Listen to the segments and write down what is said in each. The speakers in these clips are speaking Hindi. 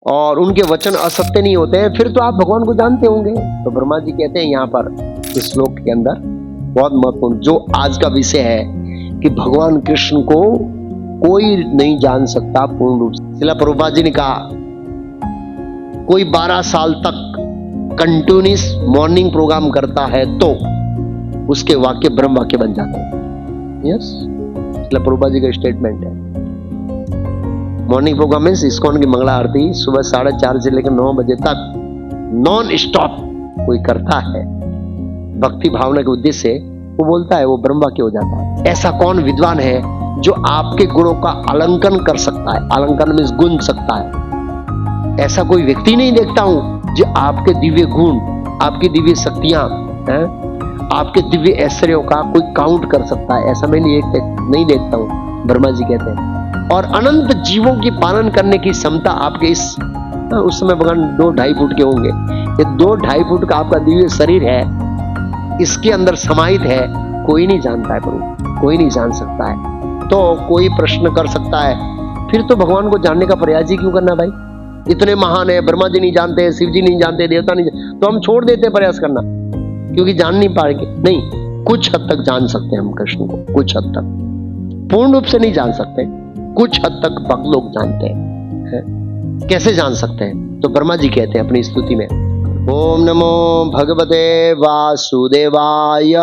और उनके वचन असत्य नहीं होते हैं, फिर तो आप भगवान को जानते होंगे। तो ब्रह्मा जी कहते हैं यहाँ पर इस श्लोक के अंदर बहुत महत्वपूर्ण, जो आज का विषय है कि भगवान कृष्ण को कोई नहीं जान सकता पूर्ण रूप से। श्रील प्रभुपाद जी ने कहा, कोई 12 साल तक कंटिन्यूस मॉर्निंग प्रोग्राम करता है तो उसके वाक्य ब्रह्म वाक्य बन जाते हैं। यस, श्रील प्रभुपाद जी का स्टेटमेंट है। मॉर्निंग प्रोग्राम में इस्कॉन की मंगला आरती सुबह 4:30 से लेकर 9 बजे तक नॉन स्टॉप कोई करता है भक्ति भावना के उद्देश्य से, वो बोलता है वो ब्रह्म वाक्य हो जाता है। ऐसा कौन विद्वान है जो आपके गुणों का आलंकन कर सकता है? आलंकन में गूंज सकता है। ऐसा कोई व्यक्ति नहीं देखता हूं जो आपके दिव्य गुण, आपकी दिव्य शक्तियां, आपके दिव्य ऐश्वर्यों का कोई काउंट कर सकता है। ऐसा मैं नहीं देखता हूं, ब्रह्मा जी कहते हैं। और अनंत जीवों की पालन करने की क्षमता आपके उस समय भगवान 2-2.5 फुट के होंगे, ये 2-2.5 फुट का आपका दिव्य शरीर है, इसके अंदर समाहित है, कोई नहीं जानता है प्रभु, कोई नहीं जान सकता है। तो कोई प्रश्न कर सकता है, फिर तो भगवान को जानने का प्रयास ही क्यों करना भाई? इतने महान है, ब्रह्मा जी नहीं जानते, शिव जी नहीं जानते, देवता नहीं जानते, तो हम छोड़ देते प्रयास करना क्योंकि जान नहीं पाएंगे। नहीं, कुछ हद तक जान सकते हैं हम कृष्ण को, कुछ हद तक, पूर्ण रूप से नहीं जान सकते, कुछ हद तक भक्त लोग जानते हैं। कैसे जान सकते हैं? तो ब्रह्मा जी कहते हैं अपनी स्तुति में, ओम नमो भगवते वासुदेवाय,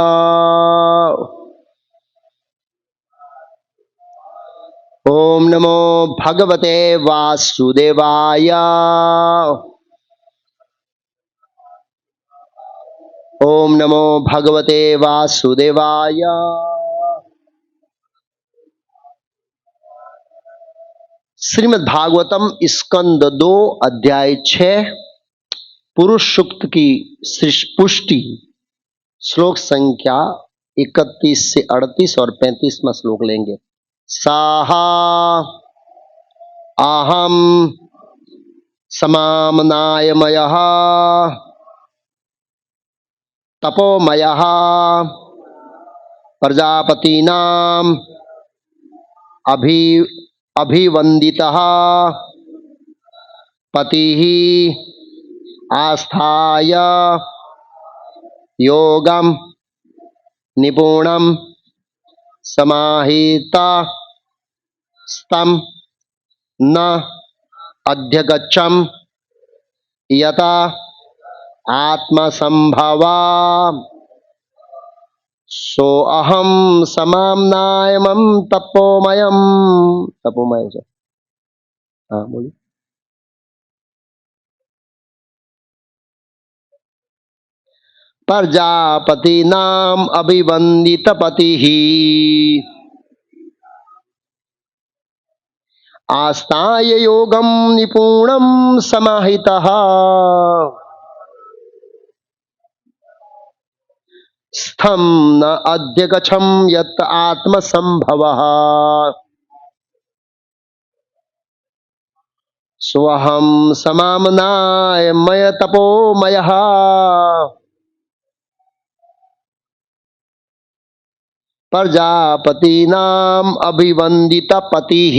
ओम नमो भगवते वासुदेवाय, ओम नमो भगवते वासुदेवाय। श्रीमद् भागवतम स्कंद 2 अध्याय 6 पुरुष सूक्त की पुष्टि, श्लोक संख्या 31 से 38 और 35वां श्लोक लेंगे। साहा अहम समामनायमयः तपोमयः प्रजापतीनां अभिवंदितः पतिः आस्थाय योगम निपुणम समाहिता स्तम न अध्यगच्छम यथा आत्मसंभवा सो अहम समाम्नायमं तपोमयम। तपोमय से हाँ बोलिए। प्रजापतीनां अभिवंदित पतिः आस्ताय योगम निपुणम समाहितः स्थम न अध्यगच्छम यत् आत्मसंभवः स्वहम समाम्नायमय तपोमयः। प्रजापतीनां अभिवंदित पतिः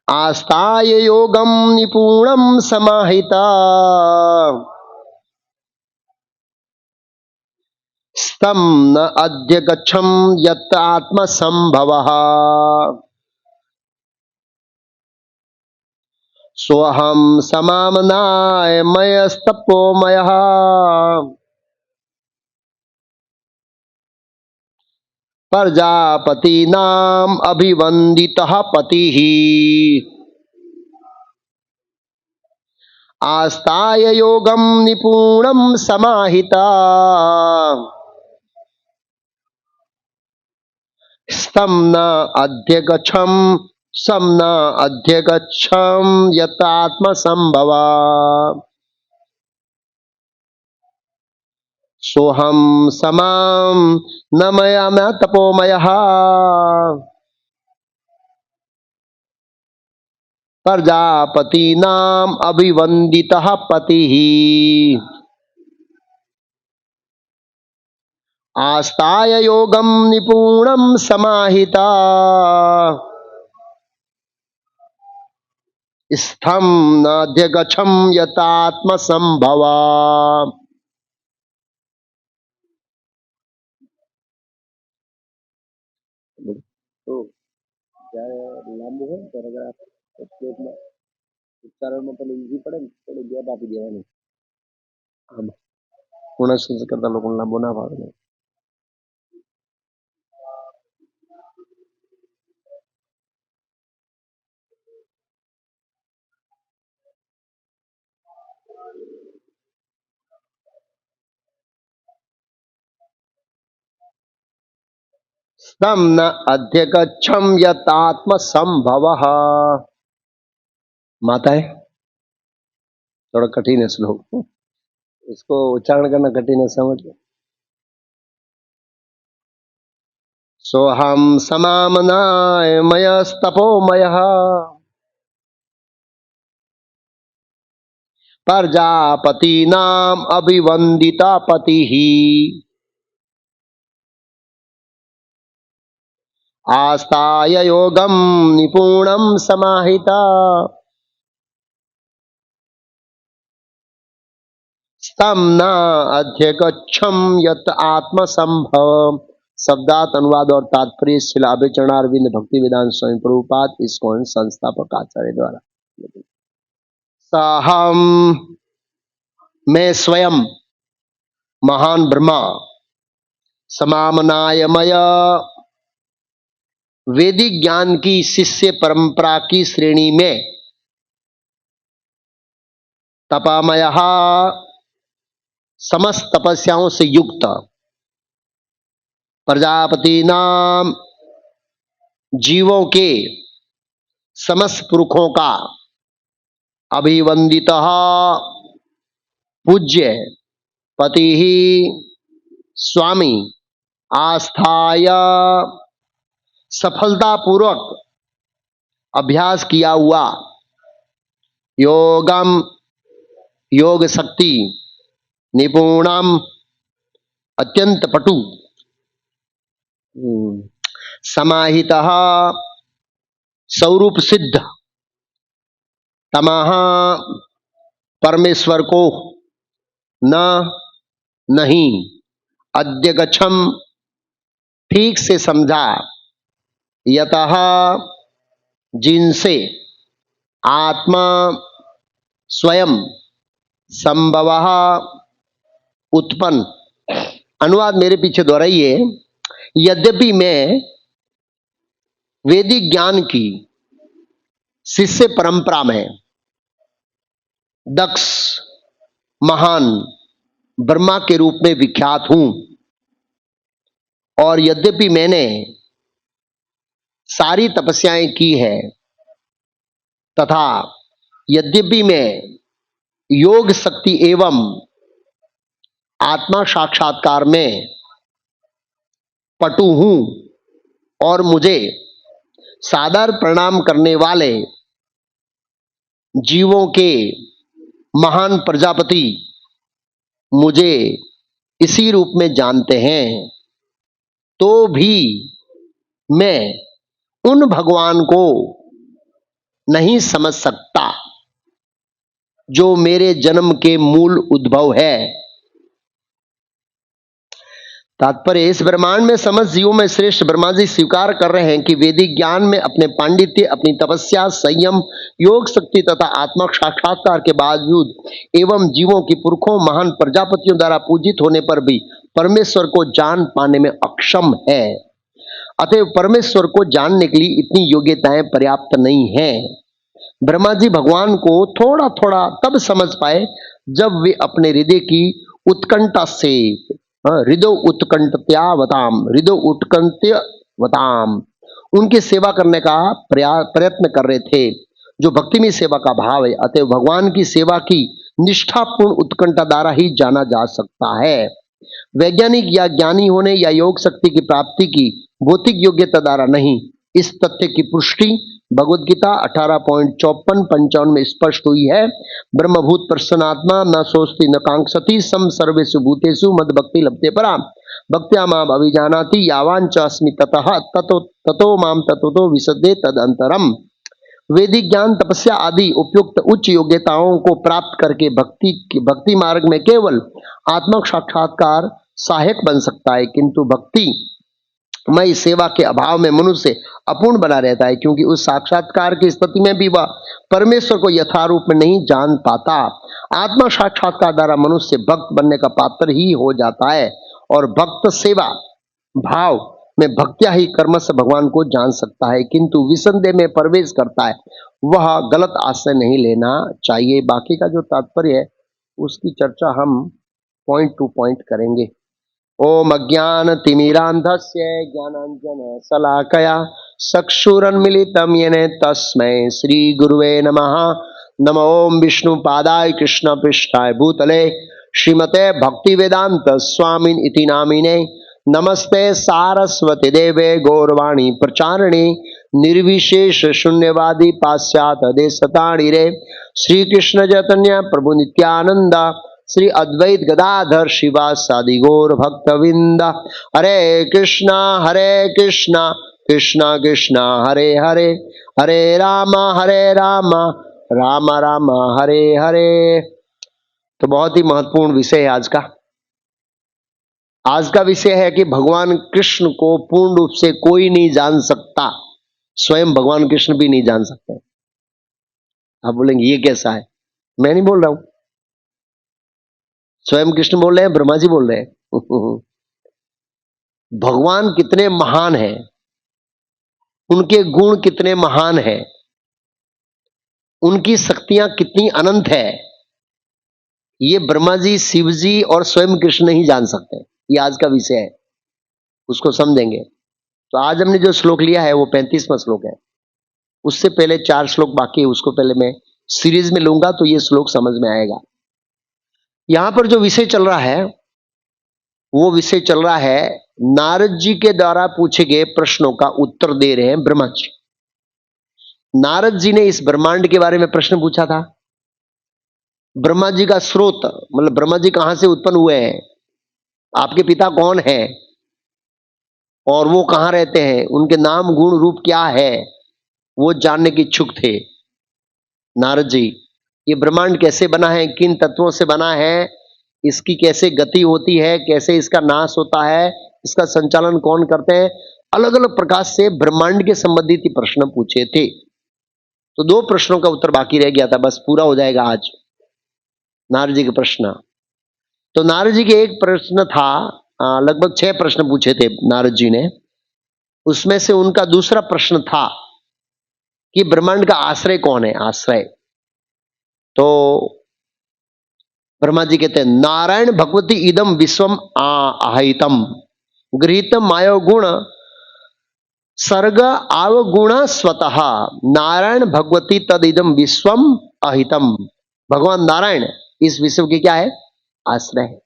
आस्ताय योगम निपुणम समाहिता स्तम न अध्यगच्छम यत् आत्मसंभवः सोहम समाम्नायमयस्तपोमयः। प्रजापतीनां अभिवंदितः पतिः आस्ताय योगम निपुणम समाहिता स्तम न अध्यगच्छम यत् आत्मसंभवा सोहम समाम नमयाम तपोमयः। प्रजापतीनां अभिवंदितः पतिः आस्ताय योगम निपुणम समाहिता स्थम नाध्यगछम यतात्म संभवा। तो क्या लांबू है पैराग्राफ श्लोक में उच्चारण में पहले इजी पड़े थोड़े गैप आपी देवानी आम पूर्ण करता लोगों लांबू ना भावे। तम न अध्यगच्छम यतात्म संभवः। माता है थोड़ा कठिन है श्लोक, इसको उच्चारण करना कठिन है, समझ लो। सोहम समामनाय मयस्तपोमयः प्रजापतीनाम अभिवंदिता पतिः आस्ताय योगम निपुणम समाहिता स्तम न अध्यगच्छम यत आत्म संभव। शब्दार्थ अनुवाद और तात्पर्य शिला अभिचरणारविंद भक्ति वेदांत स्वामी प्रभुपाद इस्कॉन संस्थापक आचार्य द्वारा। साहम मैं स्वयं महान ब्रह्मा समामनायमय वैदिक ज्ञान की शिष्य परंपरा की श्रेणी में तपामय समस्त तपस्याओं से युक्त प्रजापति नाम जीवों के समस्त पुरखों का अभिवंदित पूज्य पति ही स्वामी आस्थाय सफलतापूर्वक अभ्यास किया हुआ योगम योग शक्ति निपुणम अत्यंत पटु समाहितः स्वरूप सिद्ध तमः परमेश्वर को न नहीं अध्यगछम ठीक से समझा यतः जिनसे आत्मा स्वयं संभवः उत्पन्न। अनुवाद मेरे पीछे दोहराइए। यद्यपि मैं वैदिक ज्ञान की शिष्य परंपरा में दक्ष महान ब्रह्मा के रूप में विख्यात हूं और यद्यपि मैंने सारी तपस्याएं की है तथा यद्यपि मैं योग शक्ति एवं आत्मा साक्षात्कार में पटु हूं और मुझे सादर प्रणाम करने वाले जीवों के महान प्रजापति मुझे इसी रूप में जानते हैं, तो भी मैं उन भगवान को नहीं समझ सकता जो मेरे जन्म के मूल उद्भव है। तात्पर्य इस ब्रह्मांड में समस्त जीवों में श्रेष्ठ ब्रह्मा जी स्वीकार कर रहे हैं कि वैदिक ज्ञान में अपने पांडित्य, अपनी तपस्या, संयम, योग शक्ति तथा आत्मा साक्षात्कार के बावजूद एवं जीवों की पुरखों महान प्रजापतियों द्वारा पूजित होने पर भी परमेश्वर को जान पाने में अक्षम है। अतएव परमेश्वर को जानने के लिए इतनी योग्यताएं पर्याप्त नहीं है। ब्रह्मा जी भगवान को थोड़ा थोड़ा तब समझ पाए जब वे अपने हृदय की उत्कंठा से हृदय उत्कंठ्यवताम उनकी सेवा करने का प्रयत्न कर रहे थे, जो भक्ति में सेवा का भाव है। अतः भगवान की सेवा की निष्ठापूर्ण उत्कंठा द्वारा ही जाना जा सकता है। वैज्ञानिक या ज्ञानी होने या योग शक्ति की प्राप्ति की भौतिक योग्यता द्वारा नहीं। इस तथ्य की पुष्टि भगवद गीता 18.54-55 में स्पष्ट हुई है। ब्रह्मभूत प्रसन्नात्मा न सोचती न कांक्षति सम सर्वेषु भूतेषु मद भक्ति लभते परा भक्त्या माम अभिजानाति यावान च अस्मि ततः ततो माम ततो विशदे तदंतरम। वैदिक ज्ञान, तपस्या आदि उपयुक्त उच्च योग्यताओं को प्राप्त करके भक्ति मार्ग में केवल आत्मक साक्षात्कार सहायक बन सकता है, किंतु भक्ति मई सेवा के अभाव में मनुष्य अपूर्ण बना रहता है, क्योंकि उस साक्षात्कार की स्थिति में भी वह परमेश्वर को यथारूप में नहीं जान पाता। आत्मा साक्षात्कार द्वारा मनुष्य भक्त बनने का पात्र ही हो जाता है और भक्त सेवा भाव में भक्त्या ही कर्म से भगवान को जान सकता है, किंतु विसंदेह में प्रवेश करता है वह गलत आश्रय नहीं लेना चाहिए। बाकी का जो तात्पर्य है उसकी चर्चा हम पॉइंट टू पॉइंट करेंगे। ओम अज्ञान तिमिरांधस्य ज्ञानांजन शलाकया चक्षुरुन्मीलितं येन तस्मै श्री गुरुवे नमः। नमो ओम विष्णु पादाय कृष्ण पृष्ठाय भूतले श्रीमते भक्ति वेदांत स्वामिन इति नामिने। नमस्ते सारस्वती देवे गौरवाणी प्रचारिणे निर्विशेष शून्यवादी पाश्चात्य देशतारिणे। श्री कृष्ण चैतन्य प्रभु नित्यानंद श्री अद्वैत गदाधर शिवासादि गौर भक्तविंद। हरे कृष्णा कृष्णा कृष्णा हरे हरे, हरे राम राम राम हरे हरे। तो बहुत ही महत्वपूर्ण विषय है आज का। आज का विषय है कि भगवान कृष्ण को पूर्ण रूप से कोई नहीं जान सकता, स्वयं भगवान कृष्ण भी नहीं जान सकते। आप बोलेंगे ये कैसा है? मैं नहीं बोल रहा हूं, स्वयं कृष्ण बोल रहे हैं, ब्रह्मा जी बोल रहे हैं। भगवान कितने महान हैं, उनके गुण कितने महान हैं, उनकी शक्तियां कितनी अनंत है, ये ब्रह्मा जी, शिव जी और स्वयं कृष्ण नहीं जान सकते। ये आज का विषय है, उसको समझेंगे। तो आज हमने जो श्लोक लिया है वो 35वां श्लोक है। उससे पहले 4 श्लोक बाकी है, उसको पहले मैं सीरीज में लूंगा तो ये श्लोक समझ में आएगा। यहां पर जो विषय चल रहा है वो विषय चल रहा है नारद जी के द्वारा पूछे गए प्रश्नों का उत्तर दे रहे हैं ब्रह्मा जी। नारद जी ने इस ब्रह्मांड के बारे में प्रश्न पूछा था। ब्रह्मा जी का स्रोत, मतलब ब्रह्मा जी कहां से उत्पन्न हुए हैं, आपके पिता कौन है और वो कहां रहते हैं, उनके नाम गुण रूप क्या है, वो जानने के इच्छुक थे नारद जी। ये ब्रह्मांड कैसे बना है, किन तत्वों से बना है, इसकी कैसे गति होती है, कैसे इसका नाश होता है, इसका संचालन कौन करते हैं, अलग अलग प्रकार से ब्रह्मांड के संबंधित प्रश्न पूछे थे। तो 2 प्रश्नों का उत्तर बाकी रह गया था, बस पूरा हो जाएगा आज नारद जी के प्रश्न। तो नारद जी के एक प्रश्न था, लगभग 6 प्रश्न पूछे थे नारद जी ने। उसमें से उनका दूसरा प्रश्न था कि ब्रह्मांड का आश्रय कौन है, आश्रय। तो ब्रह्मा जी कहते हैं नारायण भगवती इदम विश्वम आहितम गृहीतम मायो गुण सर्ग आवगुण स्वतः नारायण भगवती तद इदम विश्वम अहितम। भगवान नारायण इस विश्व के क्या है, आश्रय है,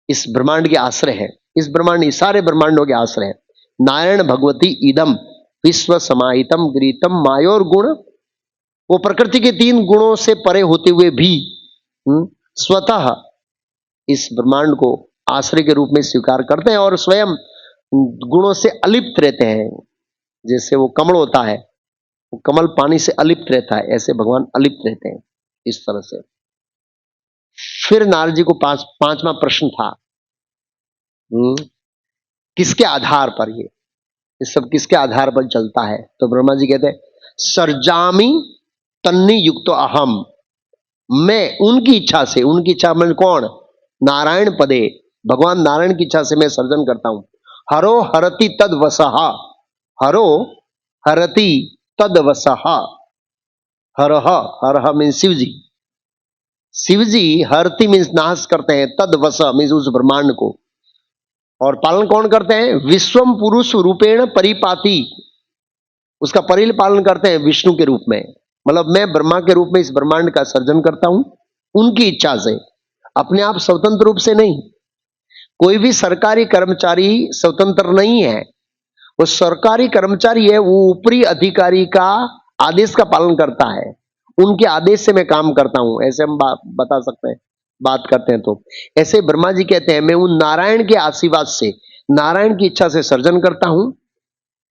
इस ब्रह्मांड के आश्रय है, इस ब्रह्मांड, सारे ब्रह्मांडों के आश्रय है। नारायण भगवती इदम विश्व समाहितम गृहीतम मायोर गुण, वो प्रकृति के 3 गुणों से परे होते हुए भी स्वतः इस ब्रह्मांड को आश्रय के रूप में स्वीकार करते हैं और स्वयं गुणों से अलिप्त रहते हैं। जैसे वो कमल होता है, वो कमल पानी से अलिप्त रहता है, ऐसे भगवान अलिप्त रहते हैं इस तरह से। फिर नारद जी को 5वां प्रश्न था, किसके आधार पर ये सब किसके आधार पर चलता है? तो ब्रह्मा जी कहते हैं सर्जामी तन्नी युक्तो अहम, मैं उनकी इच्छा से, उनकी इच्छा में कौन, नारायण पदे, भगवान नारायण की इच्छा से मैं सर्जन करता हूं। हरो हरति तद वसहा, हरो हरति तद वसहा, हरह, हरह मीन्स शिव जी, शिव जी हरति मीन्स नाश करते हैं, तद वस मीन्स उस ब्रह्मांड को, और पालन कौन करते हैं, विश्वम पुरुष रूपेण परिपाती, उसका परिल पालन करते हैं विष्णु के रूप में। मतलब मैं ब्रह्मा के रूप में इस ब्रह्मांड का सर्जन करता हूं उनकी इच्छा से, अपने आप स्वतंत्र रूप से नहीं। कोई भी सरकारी कर्मचारी स्वतंत्र नहीं है, वो सरकारी कर्मचारी है, वो ऊपरी अधिकारी का आदेश का पालन करता है, उनके आदेश से मैं काम करता हूं, ऐसे हम बता सकते हैं, बात करते हैं। तो ऐसे ब्रह्मा जी कहते हैं मैं उन नारायण के आशीर्वाद से, नारायण की इच्छा से सर्जन करता हूं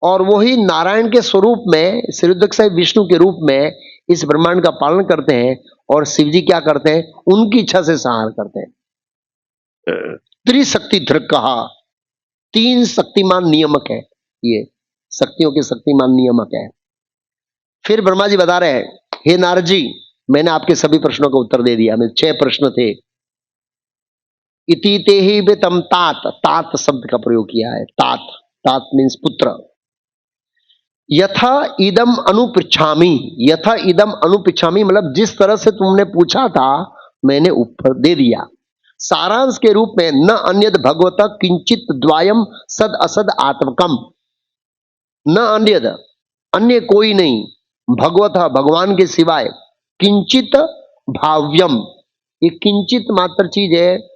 और वही नारायण के स्वरूप में श्रीरुद्रक साहिब विष्णु के रूप में इस ब्रह्मांड का पालन करते हैं, और शिव जी क्या करते हैं, उनकी इच्छा से संहार करते हैं। त्रिशक्ति धृक कहा, 3 शक्तिमान नियामक है, ये शक्तियों के शक्तिमान नियामक है। फिर ब्रह्मा जी बता रहे हैं, हे नारद जी, मैंने आपके सभी प्रश्नों का उत्तर दे दिया। मैं 6 प्रश्न थे। इति ते ही बेतम तात, तात शब्द का प्रयोग किया है। तात, तात मीन्स पुत्र। यथा इदम अनुपृच्छामि, यथा इदम अनुपृच्छामि मतलब जिस तरह से तुमने पूछा था मैंने उत्तर दे दिया। सारांश के रूप में न अन्यद भगवत किंचित द्वायम सद असद आत्मकम, न अन्यद, अन्य कोई नहीं, भगवत भगवान के सिवाय, किंचित भाव्यम, ये किंचित मात्र चीज है,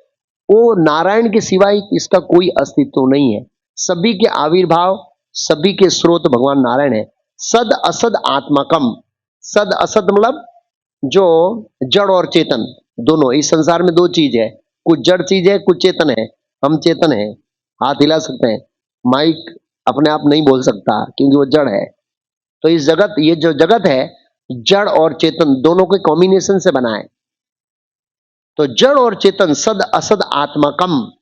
वो नारायण के सिवाय इसका कोई अस्तित्व नहीं है। सभी के आविर्भाव, सभी के स्रोत भगवान नारायण है। सद असद आत्मकम, सद असद मतलब जो जड़ और चेतन दोनों, इस संसार में 2 चीज है, कुछ जड़ चीज है, कुछ चेतन है। हम चेतन है, हाथ हिला सकते हैं, माइक अपने आप नहीं बोल सकता क्योंकि वो जड़ है। तो इस जगत, ये जो जगत है, जड़ और चेतन दोनों के कॉम्बिनेशन से बना है। तो जड़ और चेतन सद असद आत्मकम,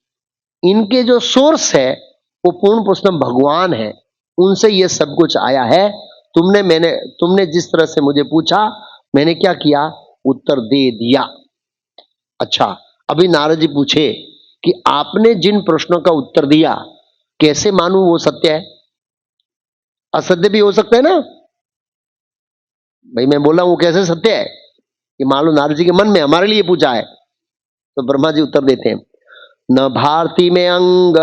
इनके जो सोर्स है वो पूर्ण पुरुषोत्तम भगवान है, उनसे ये सब कुछ आया है। तुमने जिस तरह से मुझे पूछा मैंने क्या किया, उत्तर दे दिया। अच्छा, अभी नारद जी पूछे कि आपने जिन प्रश्नों का उत्तर दिया कैसे मानूं वो सत्य है? असत्य भी हो सकता है ना भाई, मैं बोला वो कैसे सत्य है? कि मान लो नारद जी के मन में हमारे लिए पूछा है। तो ब्रह्मा जी उत्तर देते हैं, न भारती में अंग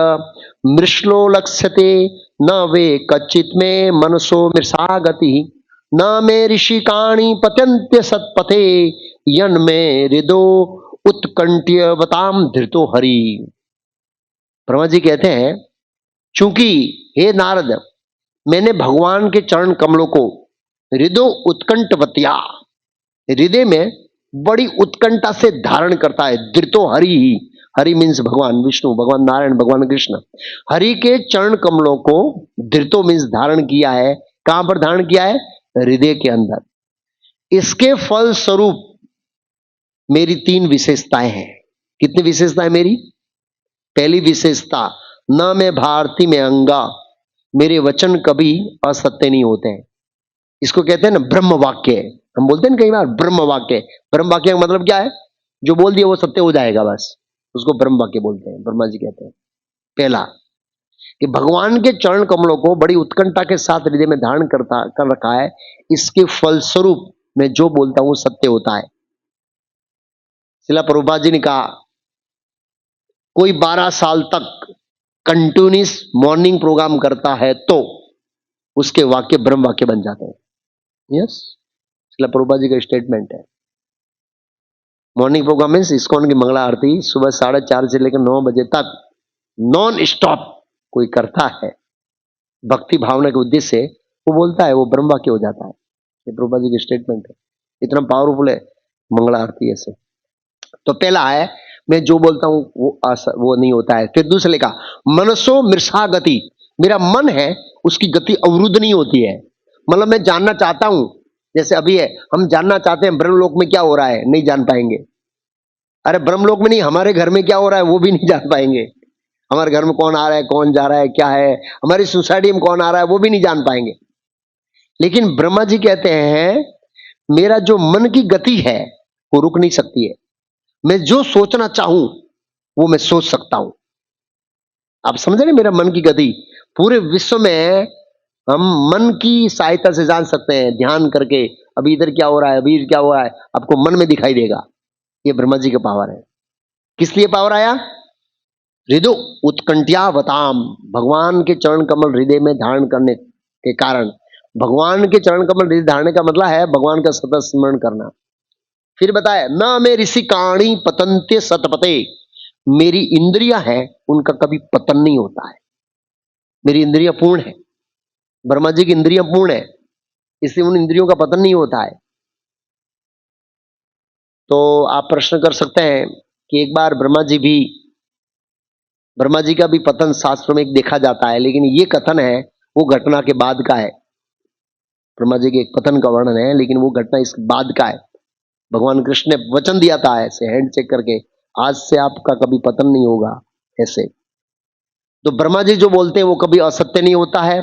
मृश्लो लक्ष्यते, न वे कच्चित में मनसो मृषा गति, न मे ऋषिकाणी पत्यंत्य सत्पथे, यन में हृदो उत्कंठ्यवताम धृतो हरि। ब्रह्मा जी कहते हैं, चूंकि हे नारद, मैंने भगवान के चरण कमलों को हृदय उत्कंठवत्या, हृदय में बड़ी उत्कंठा से धारण करता है। धृतो हरि ही, हरि मीन्स भगवान विष्णु, भगवान नारायण, भगवान कृष्ण। हरि के चरण कमलों को धृतो मीन्स धारण किया है। कहां पर धारण किया है? हृदय के अंदर। इसके फल स्वरूप मेरी 3 विशेषताएं हैं। कितनी विशेषताएं मेरी? पहली विशेषता, न मैं भारती में अंगा, मेरे वचन कभी असत्य नहीं होते हैं। इसको कहते हैं ना ब्रह्म वाक्य। हम बोलते हैं ना कई बार ब्रह्म वाक्य। ब्रह्म वाक्य का मतलब क्या है? जो बोल दिया वो सत्य हो जाएगा, बस उसको ब्रह्म वाक्य बोलते हैं, ब्रह्मा जी कहते हैं। पहला कि भगवान के चरण कमलों को बड़ी उत्कंठा के साथ हृदय में धारण कर रखा है। इसके फलस्वरूप मैं जो बोलता हूं सत्य होता है। श्रील प्रभुपाद जी ने कहा, कोई 12 साल तक कंटिन्यूस मॉर्निंग प्रोग्राम करता है तो उसके वाक्य ब्रह्म वाक्य बन जाते हैं। यस, श्रील प्रभुपाद जी का स्टेटमेंट है। मॉर्निंग प्रोग्राम मीन्स इस्कॉन की मंगला आरती सुबह 4:30 से लेकर 9 बजे तक नॉन स्टॉप कोई करता है भक्ति भावना के उद्देश्य से, वो बोलता है वो ब्रह्म वाक्य हो जाता है। ये प्रभुपाद जी की स्टेटमेंट है, इतना पावरफुल है मंगला आरती ऐसे। तो पहला है मैं जो बोलता हूं वो नहीं होता है। फिर दूसरे का मनसो मृषा गति, मेरा मन है उसकी गति अवरुद्ध नहीं होती है। मतलब मैं जानना चाहता हूं, जैसे अभी है हम जानना चाहते हैं ब्रह्मलोक में क्या हो रहा है, नहीं जान पाएंगे। अरे ब्रह्मलोक में नहीं, हमारे घर में क्या हो रहा है वो भी नहीं जान पाएंगे। हमारे घर में कौन आ रहा है, कौन जा रहा है, क्या है, हमारी सोसाइटी में कौन आ रहा है वो भी नहीं जान पाएंगे। लेकिन ब्रह्मा जी कहते हैं मेरा जो मन की गति है वो रुक नहीं सकती है। मैं जो सोचना चाहूं वो मैं सोच सकता हूं। आप समझ रहे, मेरा मन की गति पूरे विश्व में हम मन की सहायता से जान सकते हैं, ध्यान करके अभी इधर क्या हो रहा है, अभी क्या हो रहा है, आपको मन में दिखाई देगा। ये ब्रह्मा जी का पावर है। किस लिए पावर आया? हृदय उत्कंठ्यावताम, भगवान के चरण कमल हृदय में धारण करने के कारण। भगवान के चरण कमल हृदय धारण का मतलब है भगवान का सतत स्मरण करना। फिर बताया न मैं ऋषि काणी पतंते सतपते, मेरी इंद्रियां हैं उनका कभी पतन नहीं होता है। मेरी इंद्रियां पूर्ण है, ब्रह्मा जी की इंद्रियां पूर्ण है, इसलिए उन इंद्रियों का पतन नहीं होता है। तो आप प्रश्न कर सकते हैं कि एक बार ब्रह्मा जी का भी पतन शास्त्रों में देखा जाता है, लेकिन ये कथन है वो घटना के बाद का है। ब्रह्मा जी के एक पतन का वर्णन है, लेकिन वो घटना इस बाद का है। भगवान कृष्ण ने वचन दिया था ऐसे हैंड चेक करके, आज से आपका कभी पतन नहीं होगा ऐसे। तो ब्रह्मा जी जो बोलते हैं वो कभी असत्य नहीं होता है,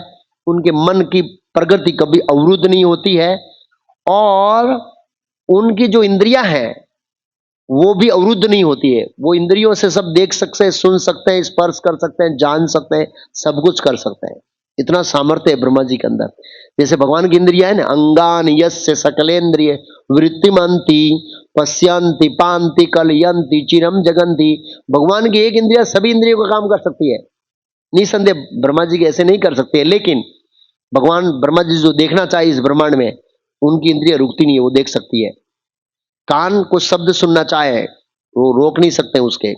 उनके मन की प्रगति कभी अवरुद्ध नहीं होती है, और उनकी जो इंद्रियां हैं वो भी अवरुद्ध नहीं होती है। वो इंद्रियों से सब देख सकते हैं, सुन सकते हैं, स्पर्श कर सकते हैं, जान सकते हैं, सब कुछ कर सकते हैं। इतना सामर्थ्य है ब्रह्मा जी के अंदर। जैसे भगवान की इंद्रियां है ना, अंगान यस्य सकलेन्द्रिय वृत्तिमंती पश्यंती पांति कलयंती चिरम जगंती। भगवान की एक इंद्रिया सभी इंद्रियों का काम कर सकती है। निसंदेह ब्रह्मा जी के ऐसे नहीं कर सकते, लेकिन भगवान ब्रह्मा जी जो देखना चाहिए इस ब्रह्मांड में, उनकी इंद्रिया रुकती नहीं है, वो देख सकती है। कान को शब्द सुनना चाहे वो रोक नहीं सकते, उसके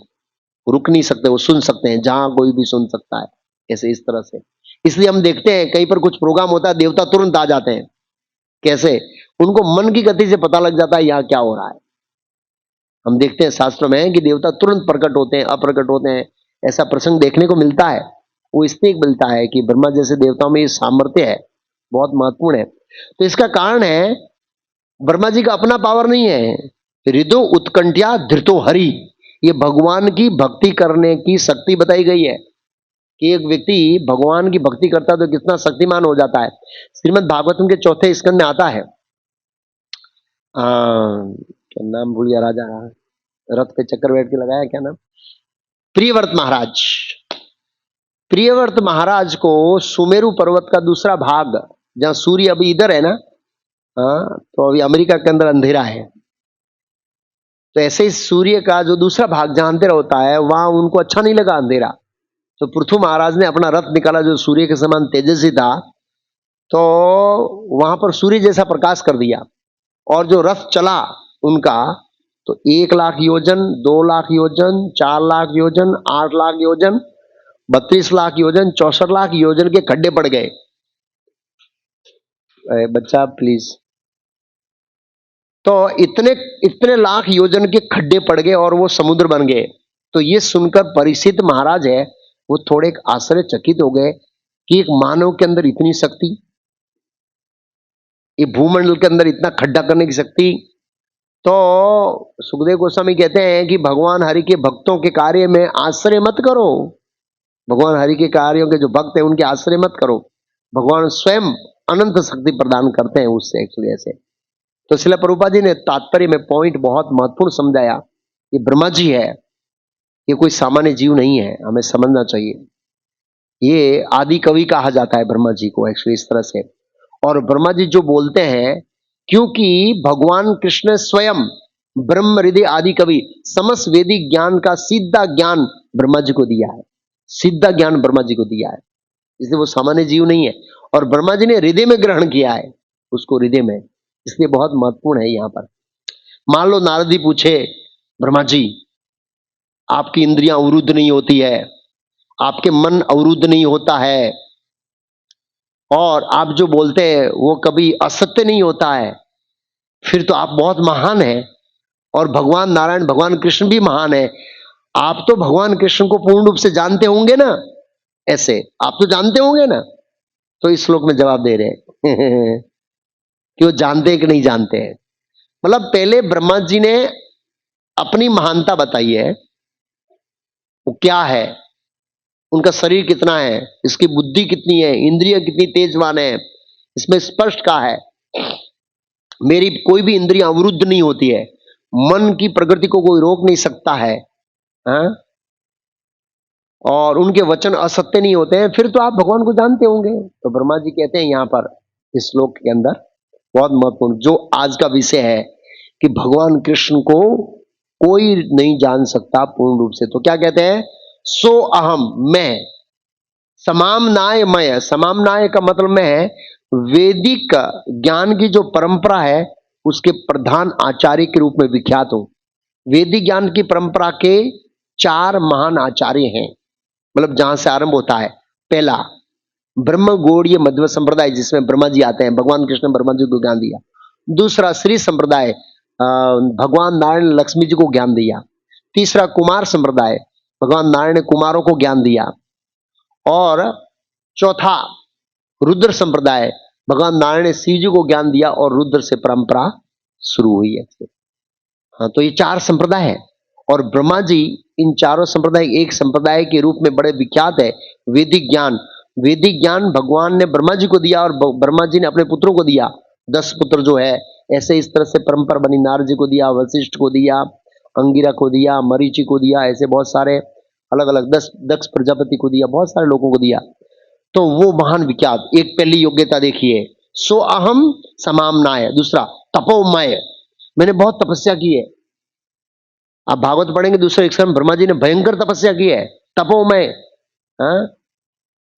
रुक नहीं सकते, वो सुन सकते हैं, जहां कोई भी सुन सकता है ऐसे, इस तरह से। इसलिए हम देखते हैं कहीं पर कुछ प्रोग्राम होता है, देवता तुरंत आ जाते हैं। कैसे? उनको मन की गति से पता लग जाता है यहाँ क्या हो रहा है। हम देखते हैं शास्त्रों में कि देवता तुरंत प्रकट होते हैं, अप्रकट होते हैं, ऐसा प्रसंग देखने को मिलता है। वो इसलिए मिलता है कि ब्रह्मा जैसे देवताओं में ये सामर्थ्य है, बहुत महत्वपूर्ण है। तो इसका कारण है ब्रह्मा जी का अपना पावर नहीं है। हृदो उत्कंठ्या धृतो हरि, ये भगवान की भक्ति करने की शक्ति बताई गई है कि एक व्यक्ति भगवान की भक्ति करता है तो कितना शक्तिमान हो जाता है। श्रीमद् भागवतम के 4थे स्कंद में आता है, क्या नाम भूल गया, राजा रथ पे चक्कर बैठ के लगाया, क्या नाम, प्रियव्रत महाराज। प्रियव्रत महाराज को सुमेरु पर्वत का दूसरा भाग, जहां सूर्य अभी इधर है ना, तो अभी अमेरिका के अंदर अंधेरा है, तो ऐसे ही सूर्य का जो दूसरा भाग जहां अंधेरा होता है, वहां उनको अच्छा नहीं लगा अंधेरा। तो पृथु महाराज ने अपना रथ निकाला जो सूर्य के समान तेजस्वी था, तो वहां पर सूर्य जैसा प्रकाश कर दिया, और जो रथ चला उनका, तो 1 लाख योजन, 2 लाख योजन, 4 लाख योजन, 8 लाख योजन, 32 लाख योजन, 64 लाख योजन के खड्डे पड़ गए। बच्चा प्लीज। तो इतने इतने लाख योजन के खड्डे पड़ गए और वो समुद्र बन गए। तो ये सुनकर परीक्षित महाराज है, वो थोड़े आश्चर्यचकित हो गए कि एक मानव के अंदर इतनी शक्ति, ये भूमंडल के अंदर इतना खड्डा करने की शक्ति। तो सुखदेव गोस्वामी कहते हैं कि भगवान हरि के भक्तों के कार्य में आश्चर्य मत करो। भगवान हरि के कार्यों के जो भक्त हैं उनके आश्चर्य मत करो, भगवान स्वयं अनंत शक्ति प्रदान करते हैं उससे, एक्चुअली ऐसे। तो श्रील प्रभुपाद जी ने तात्पर्य में पॉइंट बहुत महत्वपूर्ण समझाया, ये ब्रह्मा जी है, ये कोई सामान्य जीव नहीं है, हमें समझना चाहिए। ये आदि कवि कहा जाता है ब्रह्मा जी को, एक्चुअली इस तरह से। और ब्रह्मा जी जो बोलते हैं, क्योंकि भगवान कृष्ण स्वयं ब्रह्म हृदय आदि कवि, समस्त वेदिक ज्ञान का सीधा ज्ञान ब्रह्मा जी को दिया है, सीधा ज्ञान ब्रह्मा जी को दिया है, इसलिए वो सामान्य जीव नहीं है। और ब्रह्मा जी ने हृदय में ग्रहण किया है उसको, हृदय में, इसलिए बहुत महत्वपूर्ण है यहाँ पर। मान लो नारद जी पूछे, ब्रह्मा जी आपकी इंद्रियां अवरुद्ध नहीं होती है, आपके मन अवरुद्ध नहीं होता है, और आप जो बोलते हैं वो कभी असत्य नहीं होता है, फिर तो आप बहुत महान हैं, और भगवान नारायण भगवान कृष्ण भी महान है। आप तो भगवान कृष्ण को पूर्ण रूप से जानते होंगे ना, ऐसे आप तो जानते होंगे ना। तो इस श्लोक में जवाब दे रहे हैं कि वो जानते हैं कि नहीं जानते हैं। मतलब पहले ब्रह्मा जी ने अपनी महानता बताई है, वो क्या है, उनका शरीर कितना है, इसकी बुद्धि कितनी है, इंद्रिय कितनी तेजवान है, इसमें स्पष्ट कहा है मेरी कोई भी इंद्रिय अवरुद्ध नहीं होती है, मन की प्रकृति को कोई रोक नहीं सकता है, हाँ? और उनके वचन असत्य नहीं होते हैं, फिर तो आप भगवान को जानते होंगे। तो ब्रह्मा जी कहते हैं यहाँ पर इस श्लोक के अंदर बहुत महत्वपूर्ण, जो आज का विषय है कि भगवान कृष्ण को कोई नहीं जान सकता पूर्ण रूप से। तो क्या कहते हैं, सो अहम, मैं, समामनाय मय, समामनाय का मतलब मैं वैदिक ज्ञान की जो परंपरा है उसके प्रधान आचार्य के रूप में विख्यात हूं। वैदिक ज्ञान की परंपरा के 4 महान आचार्य हैं, मतलब जहां से आरंभ होता है। पहला ब्रह्म गौड़ीय मध्व संप्रदाय, जिसमें ब्रह्मा जी आते हैं, भगवान कृष्ण ने ब्रह्मा जी को ज्ञान दिया। दूसरा श्री संप्रदाय, भगवान नारायण ने लक्ष्मी जी को ज्ञान दिया। तीसरा कुमार संप्रदाय, भगवान नारायण ने कुमारों को ज्ञान दिया। और चौथा रुद्र संप्रदाय, भगवान नारायण ने शिव जी को ज्ञान दिया और रुद्र से परंपरा शुरू हुई है। हाँ, तो ये 4 संप्रदाय है और ब्रह्मा जी इन चारों संप्रदाय एक संप्रदाय के रूप में बड़े विख्यात है। वैदिक ज्ञान, वैदिक ज्ञान भगवान ने ब्रह्मा जी को दिया और ब्रह्मा जी ने अपने पुत्रों को दिया, 10 पुत्र जो है। ऐसे इस तरह से परंपरा बनी, नारद जी को दिया, वशिष्ठ को दिया, अंगिरा को दिया, मरीचि को दिया, ऐसे बहुत सारे अलग अलग, दक्ष प्रजापति को दिया, बहुत सारे लोगों को दिया। तो वो महान विख्यात, एक पहली योग्यता देखिए, सो अहम समामनाय, दूसरा तपोमय, मैंने बहुत तपस्या की है। आप भागवत पढ़ेंगे दूसरे अक्षर में ब्रह्मा जी ने भयंकर तपस्या की है, तपोमय। हाँ?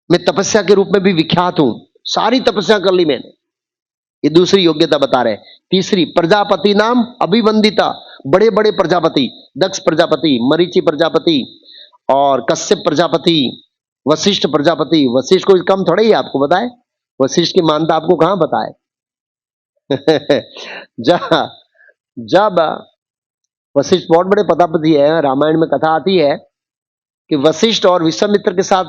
मैं तपस्या के रूप में भी विख्यात हूं, सारी तपस्या कर ली मैंने। ये दूसरी योग्यता बता रहे। तीसरी, प्रजापति नाम अभिवंदिता, बड़े बड़े प्रजापति, दक्ष प्रजापति, मरीचि प्रजापति और कश्यप प्रजापति, वशिष्ठ प्रजापति। वशिष्ठ को कम थोड़ा ही आपको बताए, वशिष्ठ की मानता आपको कहां बताए। जब वशिष्ठ बहुत बड़े प्रजापति है, रामायण में कथा आती है कि वशिष्ठ और विश्वामित्र के साथ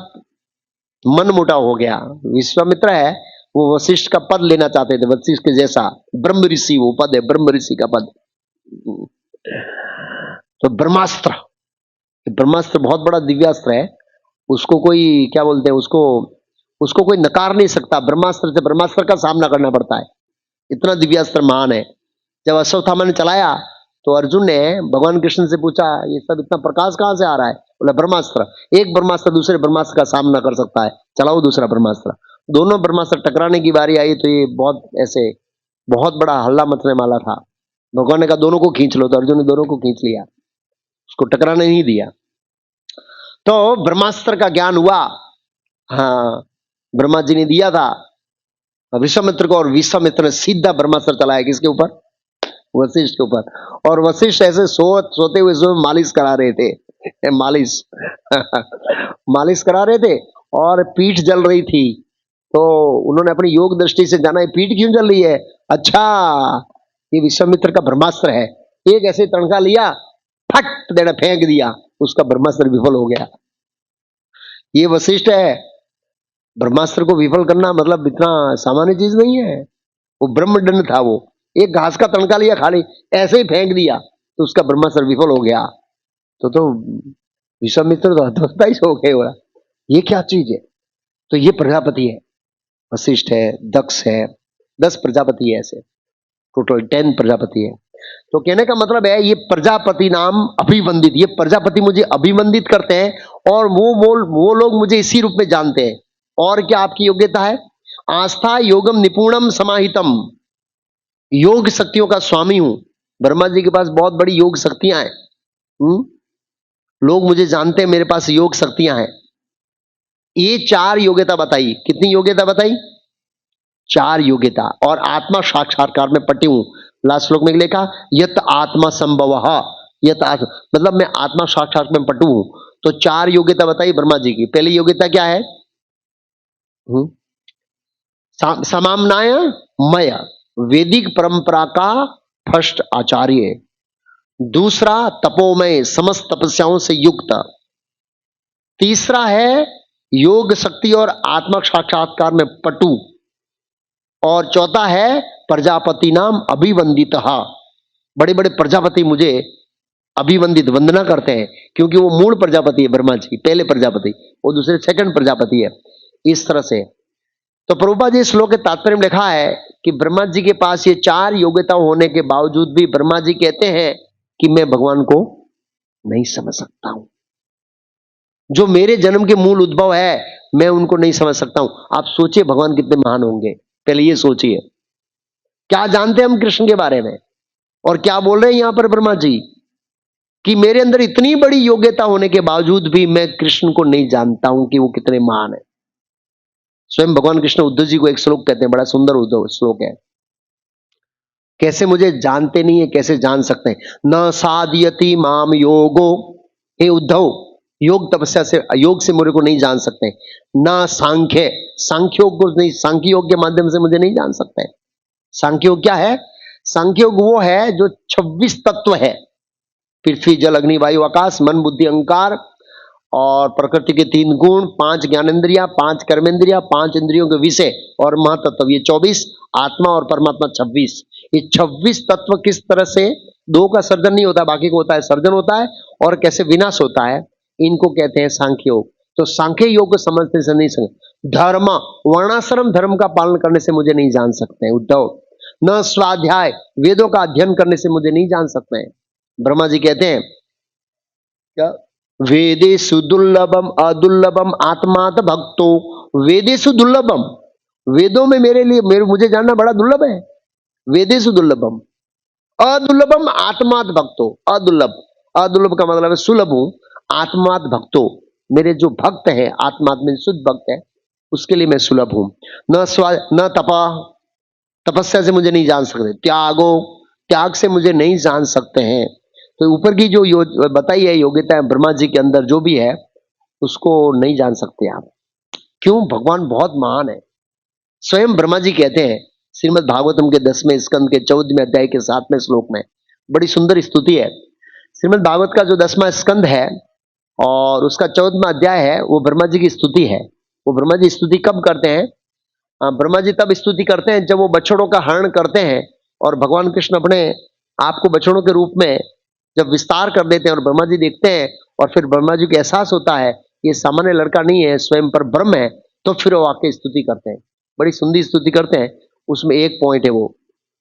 मन मुटाव हो गया। विश्वामित्र है वो वशिष्ठ का पद लेना चाहते थे, वशिष्ठ के जैसा ब्रह्म ऋषि, वो पद है ब्रह्म ऋषि का पद। तो ब्रह्मास्त्र, ब्रह्मास्त्र बहुत बड़ा दिव्यास्त्र है, उसको कोई क्या बोलते हैं, उसको कोई नकार नहीं सकता। ब्रह्मास्त्र से ब्रह्मास्त्र का सामना करना पड़ता है, इतना दिव्यास्त्र महान है। जब अश्वत्थामा ने चलाया तो अर्जुन ने भगवान कृष्ण से पूछा, ये सब इतना प्रकाश कहां से आ रहा है? बोला ब्रह्मास्त्र। एक ब्रह्मास्त्र दूसरे ब्रह्मास्त्र का सामना कर सकता है, चलाओ दूसरा ब्रह्मास्त्र। दोनों ब्रह्मास्त्र टकराने की बारी आई तो ये बहुत बड़ा हल्ला मचने वाला था। भगवान ने कहा दोनों को खींच लो, तो अर्जुन ने दोनों को खींच लिया, उसको टकराने नहीं दिया। तो ब्रह्मास्त्र का ज्ञान हुआ, हाँ, ब्रह्मा जी ने दिया था विश्वामित्र को, और विश्वामित्र ने सीधा ब्रह्मास्त्र चलाया किसके ऊपर? वशिष्ठ के ऊपर। और वशिष्ठ ऐसे सोते हुए मालिश करा रहे थे, मालिश मालिश करा रहे थे और पीठ जल रही थी। तो उन्होंने अपनी योग दृष्टि से जाना, पीठ क्यों जल रही है? अच्छा, ये विश्वामित्र का ब्रह्मास्त्र है। एक ऐसे तड़का लिया, फट देना फेंक दिया, उसका ब्रह्मास्त्र विफल हो गया। ये वशिष्ठ है, ब्रह्मास्त्र को विफल करना मतलब इतना सामान्य चीज नहीं है। वो ब्रह्मदंड था, वो एक घास का तड़का लिया, खाली ऐसे ही फेंक दिया तो उसका ब्रह्मास्त्र विफल हो गया। तो विश्वामित्र तो हतोत्साहित हो गए, बोला ये क्या चीज है? तो ये प्रजापति है, वशिष्ठ है, दक्ष है, 10 प्रजापति है, ऐसे टोटल 10 प्रजापति है। तो कहने का मतलब है ये प्रजापति नाम अभिवंदित, ये प्रजापति मुझे अभिवंदित करते हैं और वो लोग मुझे इसी रूप में जानते हैं। और क्या आपकी योग्यता है? आस्था योगम निपुणम समाहितम, योग शक्तियों का स्वामी हूं। ब्रह्मा जी के पास बहुत बड़ी योग शक्तियां हैं, लोग मुझे जानते हैं, मेरे पास योग शक्तियां हैं। ये 4 योग्यता बताई। कितनी योग्यता बताई? 4 योग्यता। और आत्मा साक्षात्कार में पटी हूं। लास्ट श्लोक में लिखा यत आत्मा संभव, यत मतलब मैं आत्मा साक्षात्कार में पटू हूं। तो 4 योग्यता बताई ब्रह्मा जी की। पहली योग्यता क्या है? समामनाय मय, वैदिक परंपरा का फर्स्ट आचार्य। दूसरा तपोमय, समस्त तपस्याओं से युक्त। तीसरा है योग शक्ति और आत्मा साक्षात्कार में पटु। और चौथा है प्रजापति नाम अभिवंदित, बड़े बड़े प्रजापति मुझे अभिवंदित, वंदना करते हैं, क्योंकि वो मूल प्रजापति है ब्रह्मा जी, पहले प्रजापति, वो दूसरे सेकंड प्रजापति है। इस तरह से तो प्रभुपाद जी श्लोक के तात्पर्य में लिखा है कि ब्रह्मा जी के पास ये 4 योग्यता होने के बावजूद भी ब्रह्मा जी कहते हैं कि मैं भगवान को नहीं समझ सकता हूं। जो मेरे जन्म के मूल उद्भव है, मैं उनको नहीं समझ सकता हूं। आप सोचिए भगवान कितने महान होंगे, पहले ये सोचिए। क्या जानते हैं हम कृष्ण के बारे में? और क्या बोल रहे हैं यहां पर ब्रह्मा जी कि मेरे अंदर इतनी बड़ी योग्यता होने के बावजूद भी मैं कृष्ण को नहीं जानता हूं कि वो कितने महान है। स्वयं भगवान कृष्ण उद्धव जी को एक श्लोक कहते हैं, बड़ा सुंदर उद्धव श्लोक है, कैसे मुझे जानते नहीं है, कैसे जान सकते हैं? न साधयति माम योगो, हे उद्धव, योग तपस्या से, योग से मेरे को नहीं जान सकते। न सांख्य, सांख्य योग को नहीं, सांख्य योग के माध्यम से मुझे नहीं जान सकते। सांख्य योग क्या है? सांख्य योग वो है जो 26 तत्व है, पृथ्वी जल अग्नि वायु आकाश मन बुद्धि अहंकार और प्रकृति के 3 गुण, 5 ज्ञानेंद्रिया, 5 कर्मेंद्रिया, 5 इंद्रियों के विषय और महातत्व, ये 24, आत्मा और परमात्मा 26। ये 26 तत्व किस तरह से, 2 का सर्जन नहीं होता, बाकी को होता है सर्जन होता है, और कैसे विनाश होता है, इनको कहते हैं सांख्य योग। तो सांख्य योग को समझने से नहीं समझ, धर्म वर्णाश्रम धर्म का पालन करने से मुझे नहीं जान सकते हैं उद्धव, न स्वाध्याय वेदों का अध्ययन करने से मुझे नहीं जान सकते हैं। ब्रह्मा जी कहते हैं क्या, वेदेषु दुर्लभम अदुर्लभम आत्मात भक्तो, वेदेषु दुर्लभम, वेदों में मेरे मुझे जानना बड़ा दुर्लभ है। वेदेषु दुर्लभम अदुर्लभम आत्मात भक्तो, अदुर्लभ का मतलब है सुलभ हूं, आत्मात भक्तो, मेरे जो भक्त है आत्मात में शुद्ध भक्त है उसके लिए मैं सुलभ हूं। न तपस्या से मुझे नहीं जान सकते, त्याग से मुझे नहीं जान सकते हैं। तो ऊपर की जो बताई है योग्यता ब्रह्मा जी के अंदर जो भी है उसको नहीं जान सकते आप। क्यों? भगवान बहुत महान है। स्वयं ब्रह्मा जी कहते हैं श्रीमद् भागवतम के 10वें स्कंद के 14वें अध्याय के 7वें श्लोक में, बड़ी सुंदर स्तुति है। श्रीमद् भागवत का जो 10वां स्कंद है और उसका 14वां अध्याय है वो ब्रह्मा जी की स्तुति है। वो ब्रह्मा जी स्तुति कब करते हैं? ब्रह्मा जी तब स्तुति करते हैं जब वो बछड़ों का हरण करते हैं और भगवान कृष्ण अपने आप को बछड़ों के रूप में जब विस्तार कर देते हैं और ब्रह्मा जी देखते हैं और फिर ब्रह्मा जी को एहसास होता है ये सामान्य लड़का नहीं है, स्वयं पर ब्रह्म है, तो फिर वो आके स्तुति करते हैं, बड़ी सुंदर स्तुति करते हैं। उसमें एक पॉइंट है वो,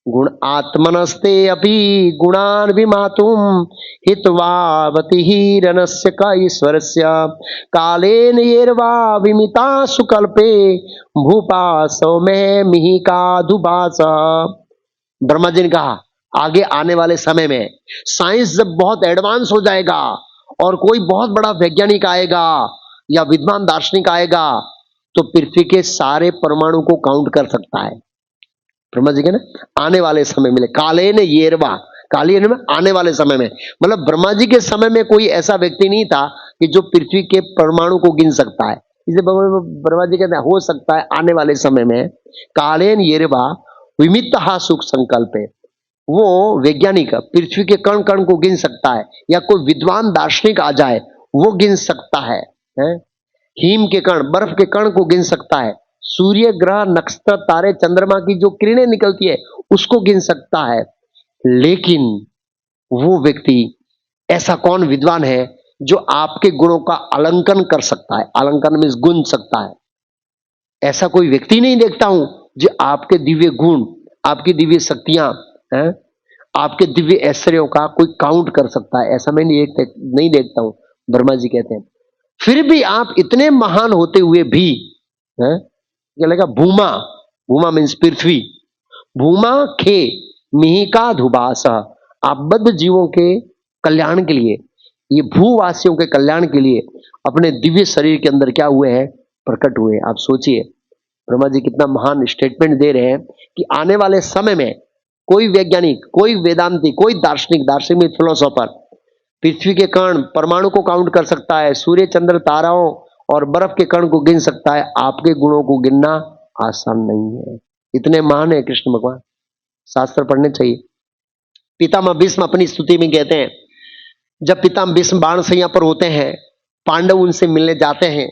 गुण आत्मनस्ते अपि गुणान विमातुम हितवावति हीरनस्य का ईश्वरस्य कालेन येरवा विमिता सुकल्पे भूपा सौमे मिहिका दुबास। ब्रह्मा जी ने कहा आगे आने वाले समय में साइंस जब बहुत एडवांस हो जाएगा और कोई बहुत बड़ा वैज्ञानिक आएगा या विद्वान दार्शनिक आएगा तो पृथ्वी के सारे परमाणु को काउंट कर सकता है। ब्रह्मा जी के ना आने वाले समय में, काले ने येरवा, काली में आने वाले समय में, मतलब ब्रह्मा जी के समय में कोई ऐसा व्यक्ति नहीं था कि जो पृथ्वी के परमाणु को गिन सकता है। इसे ब्रह्मा जी कहते हैं हो सकता है आने वाले समय में कालेन येरवा विमित सुख संकल्प है, वो वैज्ञानिक पृथ्वी के कण कण को गिन सकता है या कोई विद्वान दार्शनिक आ जाए वो गिन सकता है? हिम के कण, बर्फ के कण को गिन सकता है, सूर्य ग्रह नक्षत्र तारे चंद्रमा की जो किरणें निकलती है उसको गिन सकता है। लेकिन वो व्यक्ति ऐसा कौन विद्वान है जो आपके गुणों का अलंकन कर सकता है? अलंकन मीन्स गुण सकता है। ऐसा कोई व्यक्ति नहीं देखता हूं जो आपके दिव्य गुण, आपकी दिव्य शक्तियां, आपके दिव्य ऐश्वर्यों का कोई काउंट कर सकता है, ऐसा मैं नहीं देखता हूं। ब्रह्मा जी कहते हैं फिर भी आप इतने महान होते हुए भी क्या लगा, भूमा, भूमा मीन्स पृथ्वी, भूमा खे मिहिका धुबास, आप बद्ध जीवों के कल्याण के लिए, ये भूवासियों के कल्याण के लिए अपने दिव्य शरीर के अंदर क्या हुए हैं, प्रकट हुए। आप सोचिए ब्रह्मा जी कितना महान स्टेटमेंट दे रहे हैं कि आने वाले समय में कोई वैज्ञानिक, कोई वेदांती, कोई दार्शनिक में फिलोसोफर पृथ्वी के कण परमाणु को काउंट कर सकता है, सूर्य चंद्र ताराओं और बर्फ के कण को गिन सकता है, आपके गुणों को गिनना आसान नहीं है। इतने महान है कृष्ण भगवान, शास्त्र पढ़ने चाहिए। पितामह भीष्म अपनी स्तुति में कहते हैं जब पितामह भीष्म बाणसैया पर होते हैं, पांडव उनसे मिलने जाते हैं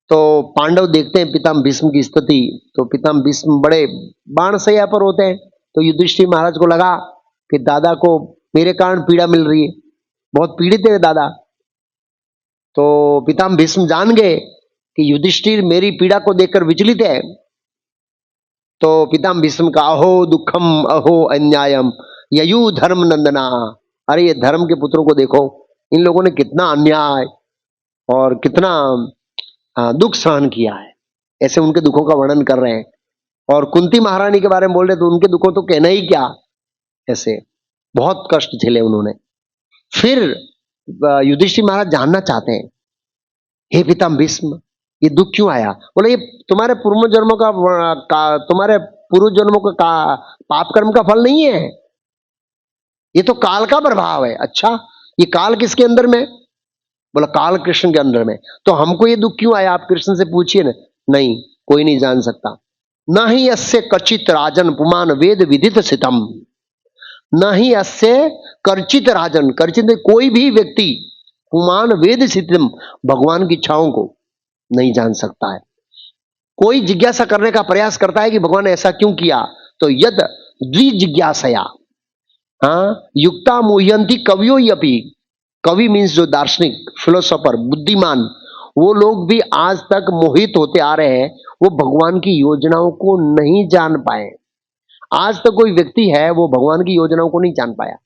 तो पांडव देखते हैं पितामह भीष्म की स्तुति, तो पितामह भीष्म बड़े बाणसैया पर होते हैं। तो युधिष्ठिर महाराज को लगा कि दादा को मेरे कारण पीड़ा मिल रही है, बहुत पीड़ित है दादा। तो पितामह भीष्म जान गए कि युधिष्ठिर मेरी पीड़ा को देखकर विचलित है। तो पितामह भीष्म का अहो दुखम अहो अन्यायम ययु धर्म नंदना, अरे ये धर्म के पुत्रों को देखो, इन लोगों ने कितना अन्याय और कितना दुख सहन किया है, ऐसे उनके दुखों का वर्णन कर रहे हैं। और कुंती महारानी के बारे में बोल रहे तो उनके दुखों तो कहना ही क्या, ऐसे बहुत कष्ट झेले उन्होंने। फिर युधिष्ठिर महाराज जानना चाहते हैं हे पितामह भीष्म ये दुख क्यों आया? बोले ये तुम्हारे पूर्व जन्मों तुम्हारे पूर्व जन्मों का पाप कर्म का फल नहीं है, ये तो काल का प्रभाव है। अच्छा ये काल किसके अंदर में? बोला काल कृष्ण के अंदर में। तो हमको ये दुख क्यों आया आप कृष्ण से पूछिए ना। नहीं, कोई नहीं जान सकता। न ही अस्य कचित राजन पुमान वेद विदित सितम, न ही अस्य कर्चित राजन, कर्चित कोई भी व्यक्ति पुमान वेद सिद्धम, भगवान की इच्छाओं को नहीं जान सकता है। कोई जिज्ञासा करने का प्रयास करता है कि भगवान ने ऐसा क्यों किया, तो यद द्विजिज्ञासया युक्ता मुह्यंती कवियो अपि, कवि मीन्स जो दार्शनिक, फिलोसोफर, बुद्धिमान, वो लोग भी आज तक मोहित होते आ रहे हैं, वो भगवान की योजनाओं को नहीं जान पाए। आज तक कोई व्यक्ति है वो भगवान की योजनाओं को नहीं जान पाया,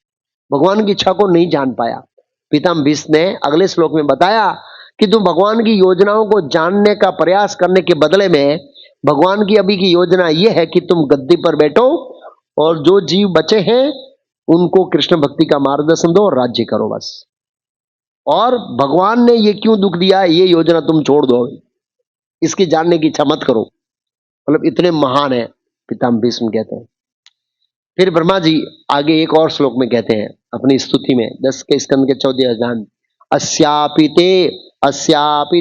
भगवान की इच्छा को नहीं जान पाया। पितामह भीष्म ने अगले श्लोक में बताया कि तुम भगवान की योजनाओं को जानने का प्रयास करने के बदले में भगवान की अभी की योजना यह है कि तुम गद्दी पर बैठो और जो जीव बचे हैं उनको कृष्ण भक्ति का मार्गदर्शन दो और राज्य करो बस। और भगवान ने ये क्यों दुख दिया ये योजना तुम छोड़ दो, इसकी जानने की इच्छा मत करो। मतलब इतने महान है पितामह भीष्म कहते हैं। फिर ब्रह्मा जी आगे एक और श्लोक में कहते हैं अपनी स्तुति में 10 के स्कंद के 14 अध्याय, अस्यापि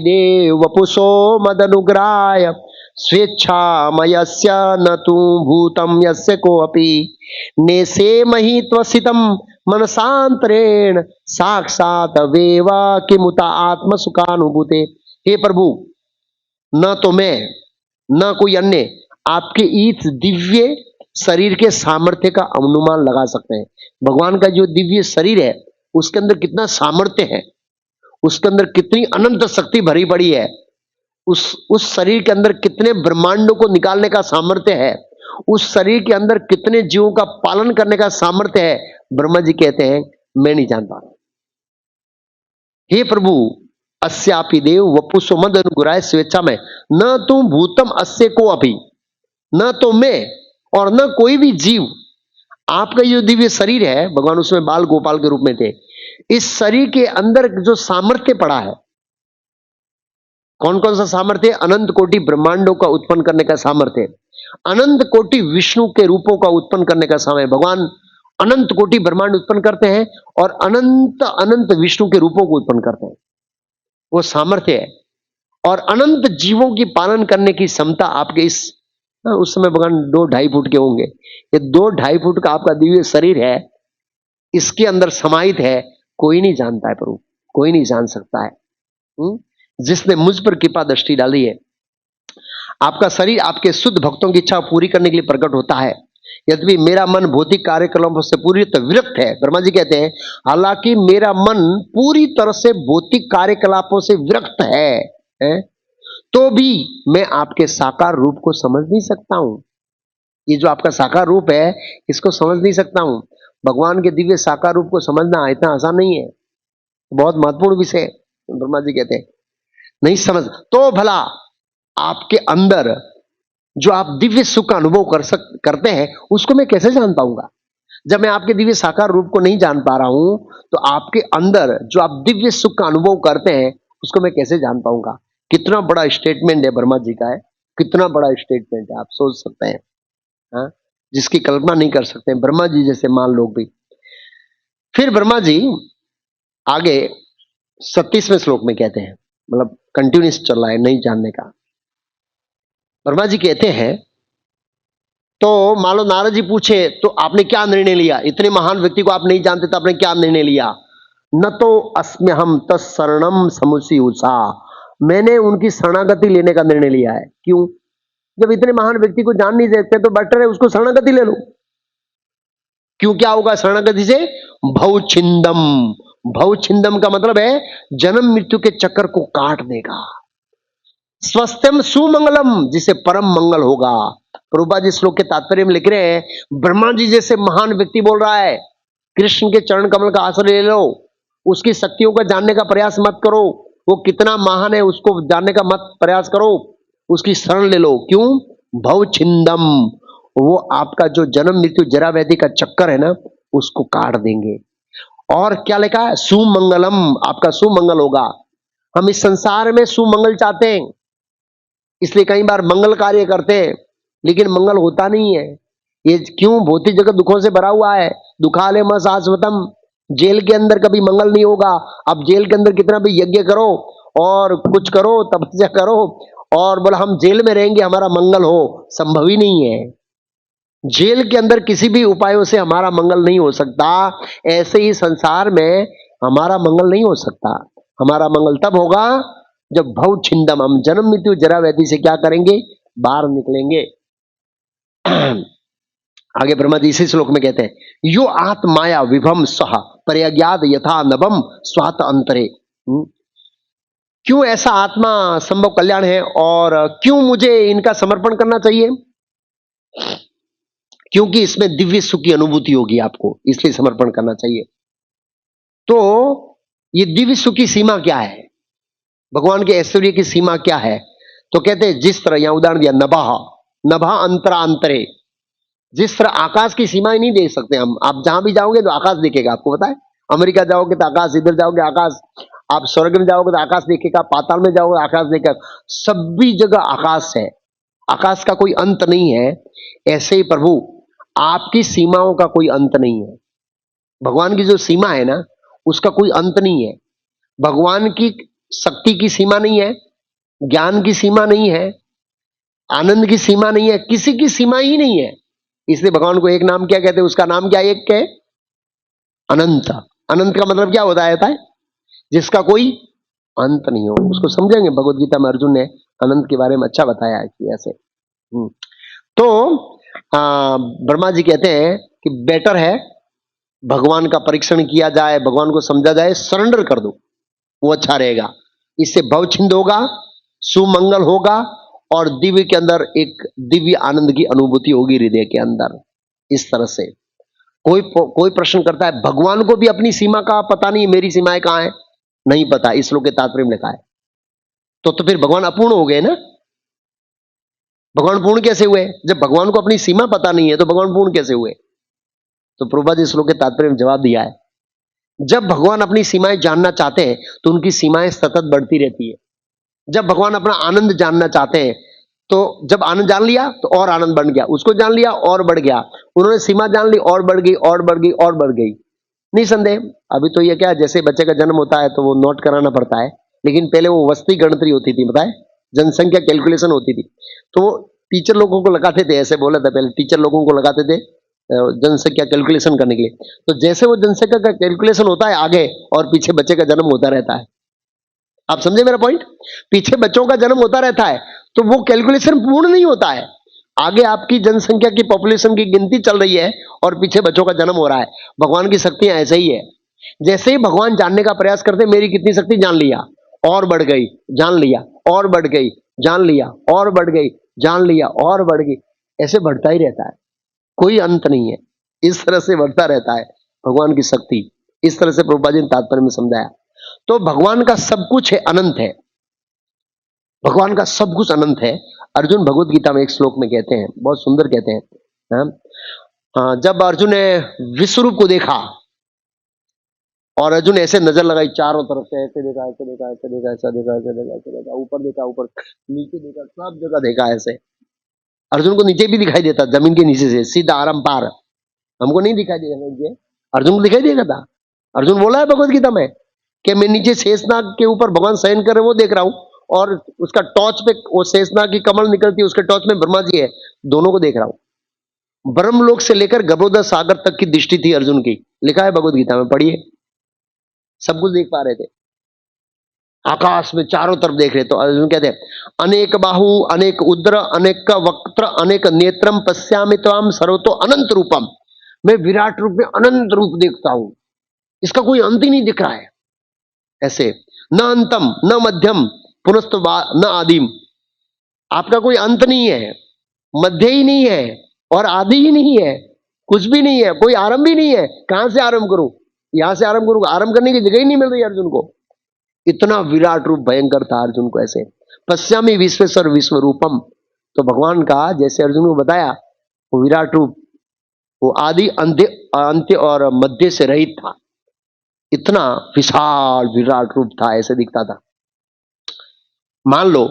देव वपुषो मदनुग्राय स्वेच्छामयस्य न तु भूतं यस्य कोऽपि नेसेमहि त्वसितं मनसांतरेण साक्षात वेव किमुता आत्मसुखानुभूते। हे प्रभु, न तो मैं न कोई अन्य आपके इस दिव्य शरीर के सामर्थ्य का अनुमान लगा सकते हैं। भगवान का जो दिव्य शरीर है उसके अंदर कितना सामर्थ्य है, उसके अंदर कितनी अनंत शक्ति भरी पड़ी है, उस शरीर के अंदर कितने ब्रह्मांडों को निकालने का सामर्थ्य है, उस शरीर के अंदर कितने जीवों का पालन करने का सामर्थ्य है। ब्रह्मा जी कहते हैं मैं नहीं जान पा रहा। हे प्रभु, अस्यापि देव वपुषो मद अनुग्राय स्वेच्छा में न तुम भूतम अस्य को अभी, न तो मैं और न कोई भी जीव, आपका जो दिव्य शरीर है भगवान उसमें बाल गोपाल के रूप में थे, इस शरीर के अंदर जो सामर्थ्य पड़ा है, कौन कौन सा सामर्थ्य? अनंत कोटि ब्रह्मांडों का उत्पन्न करने का सामर्थ्य, अनंत कोटि विष्णु के रूपों का उत्पन्न करने का समय। भगवान अनंत कोटि ब्रह्मांड उत्पन्न करते हैं और अनंत अनंत विष्णु के रूपों को उत्पन्न करते हैं, वो सामर्थ्य है। और अनंत जीवों की पालन करने की क्षमता आपके उस समय भगवान 2-2.5 फुट के होंगे, ये 2-2.5 फुट का आपका दिव्य शरीर है, इसके अंदर समाहित है, कोई नहीं जानता है प्रभु, कोई नहीं जान सकता है। जिसने मुझ पर कृपा दृष्टि डाली है। आपका शरीर आपके शुद्ध भक्तों की इच्छा पूरी करने के लिए प्रकट होता है। यद्यपि मेरा मन भौतिक कार्यकलापों से पूरी तरह विरक्त है, ब्रह्मा जी कहते हैं हालांकि मेरा मन पूरी तरह से भौतिक कार्यकलापों से विरक्त है, तो भी मैं आपके साकार रूप को समझ नहीं सकता हूं। ये जो आपका साकार रूप है इसको समझ नहीं सकता हूं। भगवान के दिव्य साकार रूप को समझना इतना आसान नहीं है, बहुत महत्वपूर्ण विषय है। ब्रह्मा जी कहते हैं नहीं समझ तो भला आपके अंदर जो आप दिव्य सुख का अनुभव करते हैं उसको मैं कैसे जान पाऊंगा? जब मैं आपके दिव्य साकार रूप को नहीं जान पा रहा हूं तो आपके अंदर जो आप दिव्य सुख का अनुभव करते हैं उसको मैं कैसे जान पाऊंगा? कितना बड़ा स्टेटमेंट है ब्रह्मा जी का है, कितना बड़ा स्टेटमेंट है, आप सोच सकते हैं। हाँ, जिसकी कल्पना नहीं कर सकते ब्रह्मा जी जैसे मान लोग भी। फिर ब्रह्मा जी आगे 37वें श्लोक में कहते हैं, मतलब कंटिन्यूस चल रहा है नहीं जानने का। ब्रह्मा जी कहते हैं तो मान लो नारद जी पूछे तो आपने क्या निर्णय लिया? इतने महान व्यक्ति को आप नहीं जानते तो आपने क्या निर्णय लिया? न तो अस्म्यहम तत्शरणम समुचियुषा, मैंने उनकी शरणागति लेने का निर्णय लिया है। क्यों? जब इतने महान व्यक्ति को जान नहीं सकते तो बेटर है उसको शरणागति ले लो। क्यों, क्या होगा शरणागति से? भवछिंदम, भवछिंदम का मतलब है जन्म मृत्यु के चक्कर को काट देगा। स्वस्थम सुमंगलम, जिसे परम मंगल होगा। प्रभुपाद जी श्लोक के तात्पर्य में लिख रहे हैं ब्रह्मा जी जैसे महान व्यक्ति बोल रहा है कृष्ण के चरण कमल का आश्रय ले लो, उसकी शक्तियों को जानने का प्रयास मत करो, वो कितना महान है उसको जानने का मत प्रयास करो, उसकी शरण ले लो। क्यों? भवछिंदम, वो आपका जो जन्म मृत्यु जरा व्याधि का चक्कर है ना उसको काट देंगे। और क्या लिखा है? सुमंगलम, आपका सुमंगल होगा। हम इस संसार में सुमंगल चाहते हैं, इसलिए कई बार मंगल कार्य करते हैं लेकिन मंगल होता नहीं है। ये क्यों? भौतिक जगत दुखों से भरा हुआ है। दुखालय म शाश्वतम, जेल के अंदर कभी मंगल नहीं होगा। अब जेल के अंदर कितना भी यज्ञ करो और कुछ करो, तपस्या करो और बोला हम जेल में रहेंगे हमारा मंगल हो, संभव ही नहीं है। जेल के अंदर किसी भी उपायों से हमारा मंगल नहीं हो सकता, ऐसे ही संसार में हमारा मंगल नहीं हो सकता। हमारा मंगल तब होगा जब भव छिंदम, हम जन्म मृत्यु जरा व्याधि से क्या करेंगे, बाहर निकलेंगे। आगे ब्रह्मा जी इसी श्लोक में कहते हैं, यो आत्माया विभम सह प्रयज्ञाद यथा नभम स्वात अंतरे। क्यों ऐसा आत्मा संभव कल्याण है और क्यों मुझे इनका समर्पण करना चाहिए? क्योंकि इसमें दिव्य सुख की अनुभूति होगी आपको, इसलिए समर्पण करना चाहिए। तो ये दिव्य सुख की सीमा क्या है, भगवान के ऐश्वर्य की सीमा क्या है? तो कहते हैं जिस तरह, यहां उदाहरण दिया, नभा नभा अंतरांतरे, जिस तरह आकाश की सीमाएं नहीं देख सकते हम, आप जहां भी जाओगे तो आकाश दिखेगा आपको, पता है? अमेरिका जाओगे तो आकाश, इधर जाओगे आकाश, आप स्वर्ग में जाओगे तो आकाश दिखेगा, पाताल में जाओगे आकाश दिखेगा, सभी जगह आकाश है, आकाश का कोई अंत नहीं है। ऐसे ही प्रभु आपकी सीमाओं का कोई अंत नहीं है। भगवान की जो सीमा है ना, उसका कोई अंत नहीं है। भगवान की शक्ति की सीमा नहीं है, ज्ञान की सीमा नहीं है, आनंद की सीमा नहीं है, किसी की सीमा ही नहीं है। इसलिए भगवान को एक नाम क्या कहते हैं, उसका नाम क्या एक है, अनंत। अनंत का मतलब क्या होता है? जिसका कोई अंत नहीं हो, उसको समझेंगे। भगवत गीता में अर्जुन ने अनंत के बारे में अच्छा बताया है ऐसे। तो ब्रह्मा जी कहते हैं कि बेटर है भगवान का परीक्षण किया जाए, भगवान को समझा जाए, सरेंडर कर दो, वो अच्छा रहेगा। इससे भवछिंद होगा, सुमंगल होगा और दिव्य के अंदर एक दिव्य आनंद की अनुभूति होगी हृदय के अंदर। इस तरह से कोई प्रश्न करता है, भगवान को भी अपनी सीमा का पता नहीं, मेरी सीमाएं कहां है, नहीं पता, इस श्लोक के तात्पर्य में लिखा है। तो फिर भगवान अपूर्ण हो गए ना? भगवान पूर्ण कैसे हुए? जब भगवान को अपनी सीमा पता नहीं है तो भगवान पूर्ण कैसे हुए? तो प्रभुपाद इस श्लोक के तात्पर्य में जवाब दिया है, जब भगवान अपनी सीमाएं जानना चाहते हैं तो उनकी सीमाएं सतत बढ़ती रहती है। जब भगवान अपना आनंद जानना चाहते हैं तो जब आनंद जान लिया तो और आनंद बढ़ गया, उसको जान लिया और बढ़ गया, उन्होंने सीमा जान ली और बढ़ गई और बढ़ गई और बढ़ गई। निसंदेह अभी तो ये क्या है, जैसे बच्चे का जन्म होता है तो वो नोट कराना पड़ता है, लेकिन पहले वो वस्ती गणतरी होती थी, बताए, जनसंख्या कैलकुलेशन होती थी। तो वो टीचर लोगों को लगाते थे, ऐसे बोला था पहले, टीचर लोगों को लगाते थे जनसंख्या कैलकुलेशन करने के लिए। तो जैसे वो जनसंख्या का कैलकुलेशन होता है आगे, और पीछे बच्चे का जन्म होता रहता है। आप समझे मेरा पॉइंट? पीछे बच्चों का जन्म होता रहता है तो वो कैलकुलेशन पूर्ण नहीं होता है। आगे आपकी जनसंख्या की, पॉपुलेशन की गिनती चल रही है और पीछे बच्चों का जन्म हो रहा है। भगवान की शक्तियां ऐसे ही है, जैसे ही भगवान जानने का प्रयास करते, मेरी कितनी शक्ति जान लिया और बढ़ गई, जान लिया और बढ़ गई, जान लिया और बढ़ गई, जान लिया और बढ़ गई, ऐसे बढ़ता ही रहता है, कोई अंत नहीं है। इस तरह से बढ़ता रहता है भगवान की शक्ति। इस तरह से प्रभुपाद जी ने तात्पर्य में समझाया। तो भगवान का सब कुछ है, अनंत है, भगवान का सब कुछ अनंत है। अर्जुन भगवत गीता में एक श्लोक में कहते हैं, बहुत सुंदर कहते हैं, जब अर्जुन ने विश्वरूप को देखा और अर्जुन ऐसे नजर लगाई चारों तरफ से, ऐसे देखा, ऐसे देखा, ऐसे देखा, ऐसा देखा, ऐसे देखा, ऐसे देखा, ऊपर देखा, ऊपर नीचे देखा, सब जगह देखा। ऐसे अर्जुन को नीचे भी दिखाई देता, जमीन के नीचे से सीधा आराम पार, हमको नहीं दिखाई देगा नीचे, अर्जुन को दिखाई देगा था। अर्जुन बोला है भगवत गीता में कि मैं नीचे शेषनाग के ऊपर भगवान शयन कर रहे वो देख रहा हूं, और उसका टॉर्च पे वो शेषनाग की कमल निकलती है, उसके टॉर्च में ब्रह्मा जी है, दोनों को देख रहा हूं। ब्रह्मलोक से लेकर गबोदर सागर तक की दृष्टि थी अर्जुन की, लिखा है भगवत गीता में, पढ़िए, सब कुछ देख पा रहे थे, आकाश में चारों तरफ देख रहे। तो अर्जुन कहते हैं, अनेक बाहु अनेक उद्र अनेक वक्त्र अनेक नेत्रम पश्यामि त्वाम सर्वतो अनंत रूपम, मैं विराट रूप में अनंत रूप देखता हूं, इसका कोई अंत ही नहीं दिख रहा है। ऐसे न अंतम न मध्यम पुनस्त न आदिम, आपका कोई अंत नहीं है, मध्य ही नहीं है और आदि ही नहीं है, कुछ भी नहीं है, कोई आरंभ ही नहीं है। कहां से आरंभ करूं? यहां से आरंभ करूंगा, आरंभ करने की जगह ही नहीं मिल रही अर्जुन को। इतना विराट रूप भयंकर था अर्जुन को। ऐसे पश्यामि विश्वेश्वर विश्व रूपम, तो भगवान का जैसे अर्जुन को बताया वो विराट रूप, वो आदि अंत्य और मध्य से रहित था, इतना विशाल विराट रूप था, ऐसे दिखता था। मान लो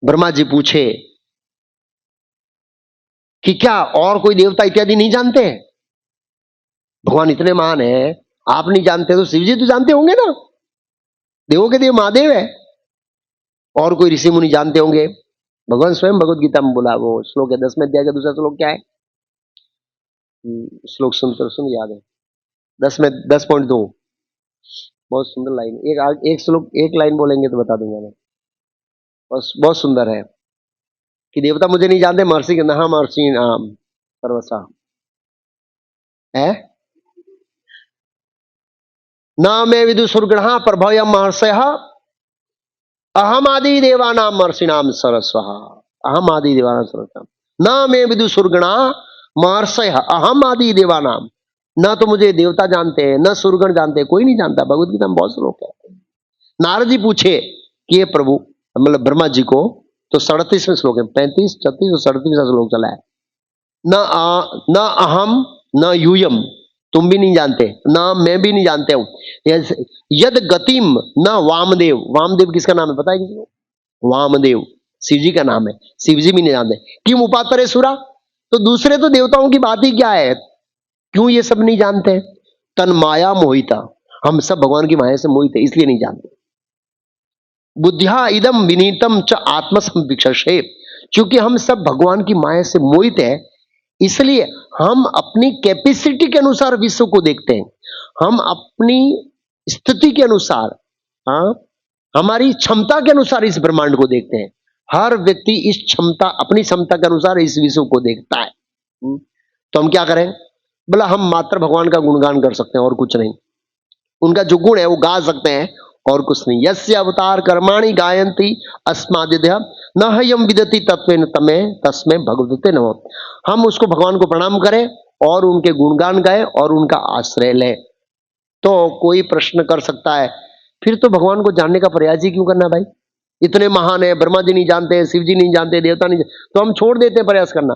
ब्रह्मा जी पूछे कि क्या और कोई देवता इत्यादि नहीं जानते हैं? भगवान इतने महान है, आप नहीं जानते तो शिव जी तो जानते होंगे ना, देवों के देव महादेव है, और कोई ऋषि मुनि जानते होंगे। भगवान स्वयं भगवत गीता में बोला, वो श्लोक है 10वें अध्याय का दूसरा श्लोक, क्या है श्लोक सुन याद है, 10 में 10.2, बहुत सुंदर लाइन, एक श्लोक, एक लाइन बोलेंगे तो बता दूंगा मैं। बस बहुत सुंदर है कि देवता मुझे नहीं जानते, महर्षि के नहा महर्षि नाम सर्वसा है। न मे विदुषुर्गण प्रभवयम महर्षय अहम आदि देवानाम महर्षिणाम सरस्वः। अहम आदि देवानाम सरस्वः न मे विदुषुर्गणा महर्षय अहम आदि देवानाम। न तो मुझे देवता जानते हैं, न सुरगण जानते हैं, कोई नहीं जानता। भगवत गीता में बहुत श्लोक है। नारद जी पूछे कि ये प्रभु, मतलब ब्रह्मा जी को, तो 37वें श्लोक है, 35, 36 और 37वां श्लोक चला है। न अहम न यूयम, तुम भी नहीं जानते, ना मैं भी नहीं जानते हूं। यद गतिम न वामदेव, वामदेव किसका नाम है पता है किसी को? वामदेव शिव जी का नाम है, शिव जी भी नहीं जानते। क्यों उपातरे सुरा, तो दूसरे तो देवताओं की बात ही क्या है, क्यों ये सब नहीं जानते? तन माया मोहिता, हम सब भगवान की माया से मोहित है, इसलिए नहीं जानते। बुद्धिया इदम विनीतम च आत्मसंविक्षे, क्योंकि हम सब भगवान की माया से मोहित है, इसलिए हम अपनी कैपेसिटी के अनुसार विश्व को देखते हैं। हम अपनी स्थिति के अनुसार, हाँ, हमारी क्षमता के अनुसार इस ब्रह्मांड को देखते हैं। हर व्यक्ति इस क्षमता, अपनी क्षमता के अनुसार इस विश्व को देखता है। तो हम क्या करें? बोला हम मात्र भगवान का गुणगान कर सकते हैं और कुछ नहीं। उनका जो गुण है वो गा सकते हैं और कुछ नहीं। यस्य अवतार कर्माणि गायन्ति अस्मादिद्य न हयम विदति तत्वेन तमे तस्मै भगवते नमो। हम उसको भगवान को प्रणाम करें और उनके गुणगान गाएं और उनका आश्रय लें। तो कोई प्रश्न कर सकता है, फिर तो भगवान को जानने का प्रयास ही क्यों करना भाई? इतने महान है, ब्रह्मा जी नहीं जानते, शिव जी नहीं जानते, देवता नहीं जानते, तो हम छोड़ देते हैं प्रयास करना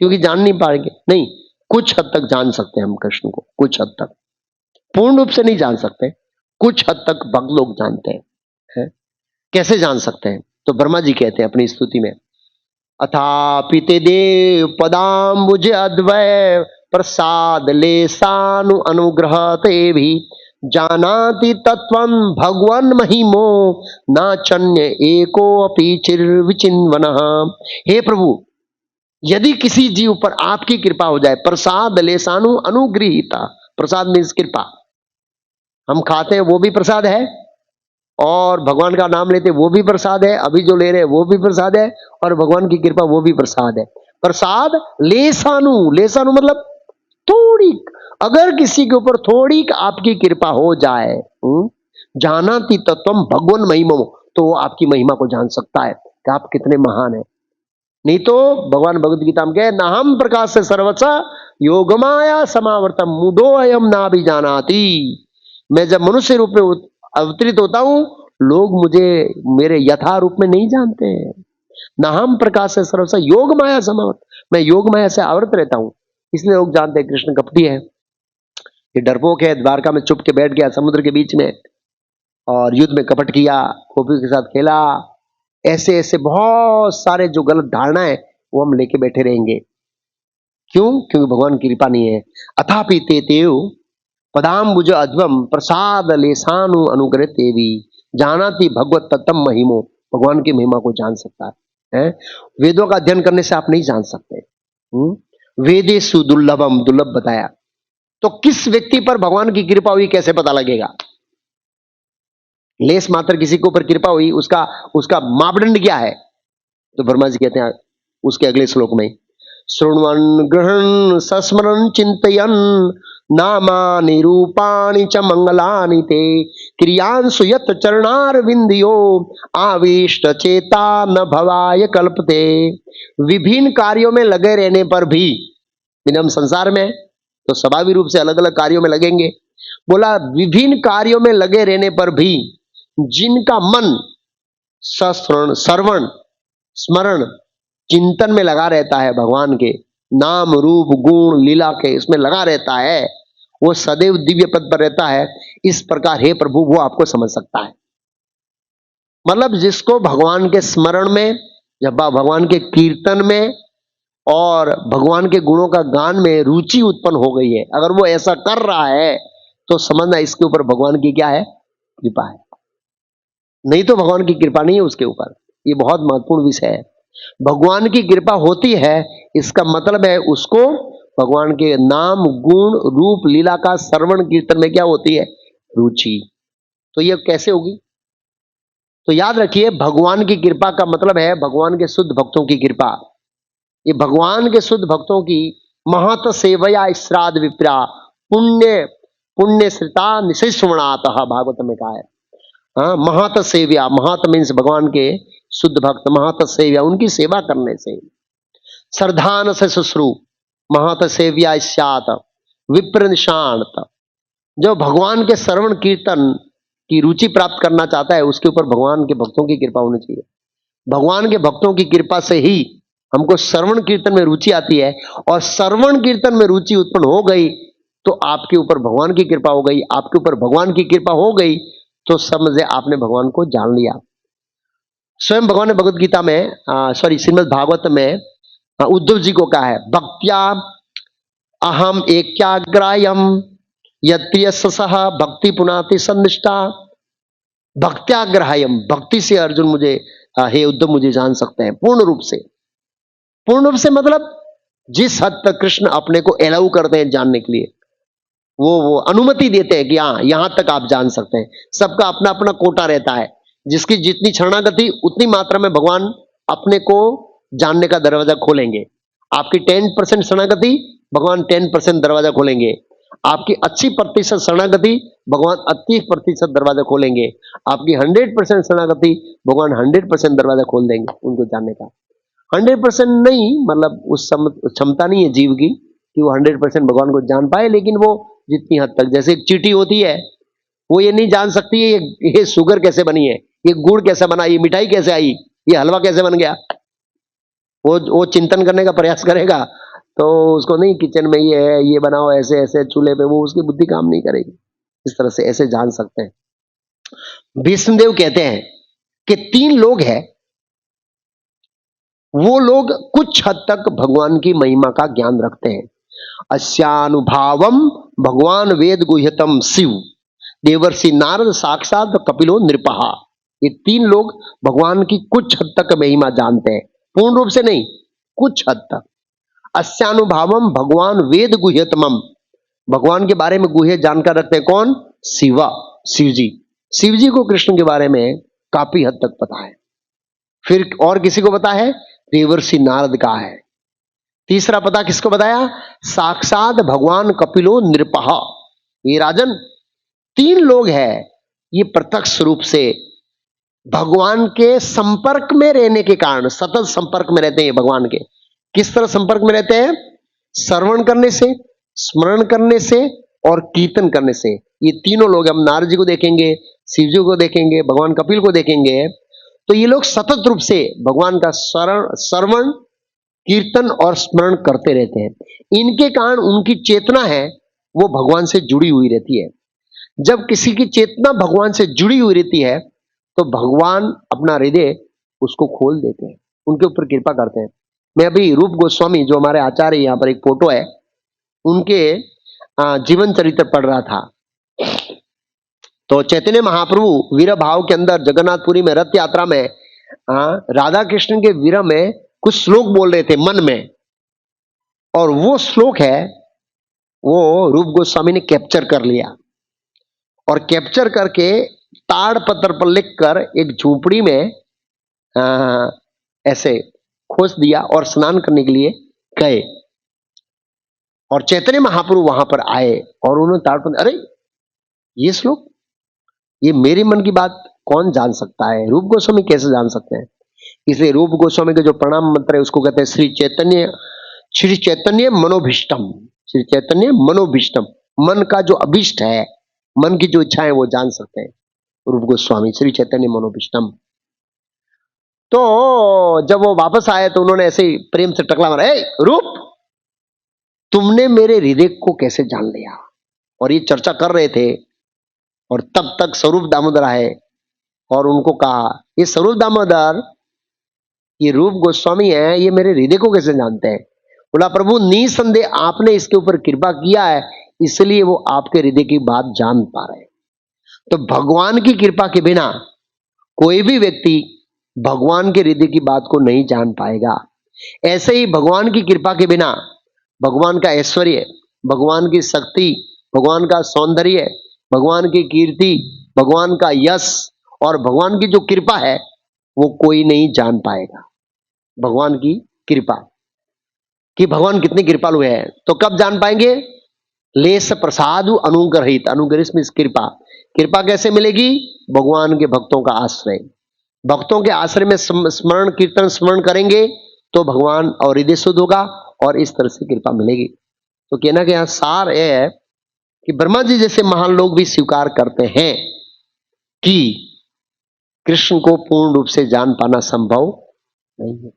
क्योंकि जान नहीं पाएंगे। नहीं, कुछ हद तक जान सकते हैं हम कृष्ण को, कुछ हद तक, पूर्ण रूप से नहीं जान सकते, कुछ हद तक भक्त लोग जानते हैं। कैसे जान सकते हैं? तो ब्रह्मा जी कहते हैं अपनी स्तुति में, अथापि ते देव पदाम्बुज अद्वय प्रसाद लेसानु अनुग्रह ते भी जानाति तत्वं भगवन महिमो नाचन्य एको अपि चिर्विचिन्वनः। हे प्रभु, यदि किसी जीव पर आपकी कृपा हो जाए, प्रसाद लेसानु अनुगृहीता, प्रसाद मीन्स कृपा, हम खाते हैं वो भी प्रसाद है, और भगवान का नाम लेते वो भी प्रसाद है, अभी जो ले रहे हैं वो भी प्रसाद है, और भगवान की कृपा वो भी प्रसाद है। प्रसाद लेसानु, लेसानु मतलब थोड़ी, अगर किसी के ऊपर थोड़ी आपकी कृपा हो जाए, जानाति तत्वम भगवान महिमा, तो वो आपकी महिमा को जान सकता है कि आप कितने महान हैं। नहीं तो भगवान भगवद गीता में कहे, नाहम प्रकाश से सर्वच योगमाया समावर्तम मूढ़ो अयम ना भी जानाति। मैं जब मनुष्य रूप में अवतरित होता हूं, लोग मुझे मेरे यथा रूप में नहीं जानते हैं। नाहम प्रकाश से सर्वच योग माया समावर्त, मैं योग माया से आवृत रहता हूं, इसलिए लोग जानते हैं कृष्ण कपटी है, ये डरपोक है, द्वारका में चुप के बैठ गया समुद्र के बीच में और युद्ध में कपट किया, गोपियों के साथ खेला। ऐसे ऐसे बहुत सारे जो गलत धारणा है वो हम लेके बैठे रहेंगे। क्यों? क्योंकि भगवान की कृपा नहीं है। अथापि ते तेव पदाम्बुज अध्वम प्रसाद लेसानु अनुग्रह तेवी जानाति भगवत तत्तम महिमो, भगवान की महिमा को जान सकता है। वेदों का अध्ययन करने से आप नहीं जान सकते। वेदेषु दुर्लभम, दुर्लभ बताया, तो किस व्यक्ति पर भगवान की कृपा हुई कैसे पता लगेगा? लेस मात्र किसी के ऊपर कृपा हुई, उसका मापदंड क्या है? तो ब्रह्मा जी कहते हैं उसके अगले श्लोक में, शृण्वन् गृहन् सस्मरन् चिन्तयन् नामानि रूपाणि च मंगलानि ते क्रियांसु यत् चरणारविंदयो आविष्ट चेता न भवाय कल्पते। विभिन्न कार्यों में लगे रहने पर भी, हम संसार में तो स्वाभाविक रूप से अलग अलग कार्यों में लगेंगे, बोला विभिन्न कार्यों में लगे रहने पर भी जिनका मन श्रवण स्मरण चिंतन में लगा रहता है, भगवान के नाम रूप गुण लीला के इसमें लगा रहता है, वो सदैव दिव्य पद पर रहता है। इस प्रकार हे प्रभु वो आपको समझ सकता है। मतलब जिसको भगवान के स्मरण में, जब भगवान के कीर्तन में और भगवान के गुणों का गान में रुचि उत्पन्न हो गई है, अगर वो ऐसा कर रहा है तो समझना इसके ऊपर भगवान की क्या है? कृपा है। नहीं तो भगवान की कृपा नहीं है उसके ऊपर। ये बहुत महत्वपूर्ण विषय है। भगवान की कृपा होती है, इसका मतलब है उसको भगवान के नाम गुण रूप लीला का श्रवण कीर्तन में क्या होती है? रुचि। तो ये कैसे होगी? तो याद रखिए, भगवान की कृपा का मतलब है भगवान के शुद्ध भक्तों की कृपा। ये भगवान के शुद्ध भक्तों की महत सेवया श्राद्ध विप्रा पुण्य पुण्य श्रिता निशिष्वणात, भागवत में कहा है। हाँ, महत सेव्या, महत मीन्स भगवान के शुद्ध भक्त, महत सेव्या उनकी सेवा करने से, श्रद्धान से शुश्रू महत सेव्या स्यात् विप्र निशांत। जो भगवान के श्रवण कीर्तन की रुचि प्राप्त करना चाहता है उसके ऊपर भगवान के भक्तों की कृपा होनी चाहिए। भगवान के भक्तों की कृपा से ही हमको श्रवण कीर्तन में रुचि आती है, और श्रवण कीर्तन में रुचि उत्पन्न हो गई तो आपके ऊपर भगवान की कृपा हो गई, आपके ऊपर भगवान की कृपा हो गई तो समझे आपने भगवान को जान लिया। स्वयं भगवान ने भगवत गीता में श्रीमद् भागवत में उद्धव जी को कहा है, भक्त्या अहम एकाग्रायम यत्प्रियसः भक्ति पुनाति सन्निष्ठा। भक्त्याग्रहायम, भक्ति से अर्जुन मुझे, हे उद्धव मुझे जान सकते हैं पूर्ण रूप से। पूर्ण रूप से मतलब जिस हद तक कृष्ण अपने को अलाउ करते हैं जानने के लिए, वो अनुमति देते हैं कि हाँ यहां तक आप जान सकते हैं। सबका अपना अपना कोटा रहता है, जिसकी जितनी शरणागति उतनी मात्रा में भगवान अपने को जानने का दरवाजा खोलेंगे। आपकी 10% शरणागति, भगवान 10% दरवाजा खोलेंगे। आपकी 80% शरणागति, भगवान 80% दरवाजा खोलेंगे। आपकी 100% शरणागति, भगवान 100% दरवाजा खोल देंगे उनको जानने का। 100% नहीं, मतलब उस क्षमता नहीं है जीव की कि वो 100% भगवान को जान पाए, लेकिन वो जितनी हद तक, जैसे एक चींटी होती है, वो ये नहीं जान सकती है ये शुगर कैसे बनी है, ये गुड़ कैसे बना, ये मिठाई कैसे आई, ये हलवा कैसे बन गया। वो चिंतन करने का प्रयास करेगा तो उसको नहीं, किचन में ये है, ये बनाओ ऐसे ऐसे चूल्हे पे, वो उसकी बुद्धि काम नहीं करेगी। इस तरह से ऐसे जान सकते हैं। भीष्मदेव कहते हैं कि 3 लोग हैं, वो लोग कुछ हद तक भगवान की महिमा का ज्ञान रखते हैं। अस्यानुभावम भगवान वेद गुह्यतम शिव देवर्षि नारद साक्षात कपिलो नृपः। ये 3 लोग भगवान की कुछ हद तक महिमा जानते हैं, पूर्ण रूप से नहीं, कुछ हद तक। अस्यानुभावम भगवान वेद गुह्यतमम, भगवान के बारे में गुह्य जानकार रखते हैं। कौन? शिवा, शिवजी। शिवजी को कृष्ण के बारे में काफी हद तक पता है। फिर और किसी को पता है? देवर्षि नारद का है। तीसरा पता किसको बताया? साक्षात भगवान कपिलो नृपः। ये राजन 3 लोग हैं, ये प्रत्यक्ष रूप से भगवान के संपर्क में रहने के कारण सतत संपर्क में रहते हैं भगवान के। किस तरह संपर्क में रहते हैं? श्रवण करने से, स्मरण करने से और कीर्तन करने से। ये तीनों लोग, हम नारद जी को देखेंगे, शिव जी को देखेंगे, भगवान कपिल को देखेंगे, तो ये लोग सतत रूप से भगवान का श्रवण कीर्तन और स्मरण करते रहते हैं। इनके कारण उनकी चेतना है वो भगवान से जुड़ी हुई रहती है। जब किसी की चेतना भगवान से जुड़ी हुई रहती है तो भगवान अपना हृदय उसको खोल देते हैं, उनके ऊपर कृपा करते हैं। मैं अभी रूप गोस्वामी, जो हमारे आचार्य, यहाँ पर एक फोटो है, उनके जीवन चरित्र पढ़ रहा था। तो चैतन्य महाप्रभु वीर भाव के अंदर जगन्नाथपुरी में रथ यात्रा में राधा कृष्ण के वीर में कुछ श्लोक बोल रहे थे मन में, और वो श्लोक है वो रूप गोस्वामी ने कैप्चर कर लिया, और कैप्चर करके ताड़ पत्थर पर लिखकर एक झोपड़ी में ऐसे खोस दिया और स्नान करने के लिए गए। और चैतन्य महाप्रभु वहां पर आए और उन्होंने ताड़ पत्थर, अरे ये श्लोक, ये मेरे मन की बात कौन जान सकता है, रूप गोस्वामी कैसे जान सकते हैं। इसलिए रूप गोस्वामी का जो प्रणाम मंत्र है उसको कहते हैं श्री चैतन्य मनोभीष्टम। श्री चैतन्य मनोभीष्टम, मन का जो अभिष्ट है, मन की जो इच्छा है वो जान सकते हैं रूप गोस्वामी, श्री चैतन्य मनोभीष्टम। तो जब वो वापस आए तो उन्होंने ऐसे ही प्रेम से टकला मारा, ए रूप, तुमने मेरे हृदय को कैसे जान लिया। और ये चर्चा कर रहे थे, और तब तक स्वरूप दामोदर आए और उनको कहा, ये स्वरूप दामोदर, ये रूप गोस्वामी है, ये मेरे हृदय को कैसे जानते हैं। बोला, प्रभु निसंदेह आपने इसके ऊपर कृपा किया है, इसलिए वो आपके हृदय की बात जान पा रहे हैं। तो भगवान की कृपा के बिना कोई भी व्यक्ति भगवान के हृदय की बात को नहीं जान पाएगा। ऐसे ही भगवान की कृपा के बिना भगवान का ऐश्वर्य, भगवान की शक्ति, भगवान का सौंदर्य, भगवान की कीर्ति, भगवान का यश और भगवान की जो कृपा है वो कोई नहीं जान पाएगा। भगवान की कृपा कि भगवान कितने कृपालु है तो कब जान पाएंगे? लेस प्रसादु अनुग्रहित, अनुग्रहित में कृपा। कृपा कैसे मिलेगी? भगवान के भक्तों का आश्रय, भक्तों के आश्रय में स्मरण कीर्तन स्मरण करेंगे तो भगवान और हृदय शुद्ध होगा और इस तरह से कृपा मिलेगी। तो कहना कि यहाँ सार यह है कि ब्रह्मा जी जैसे महान लोग भी स्वीकार करते हैं कि कृष्ण को पूर्ण रूप से जान पाना संभव नहीं है।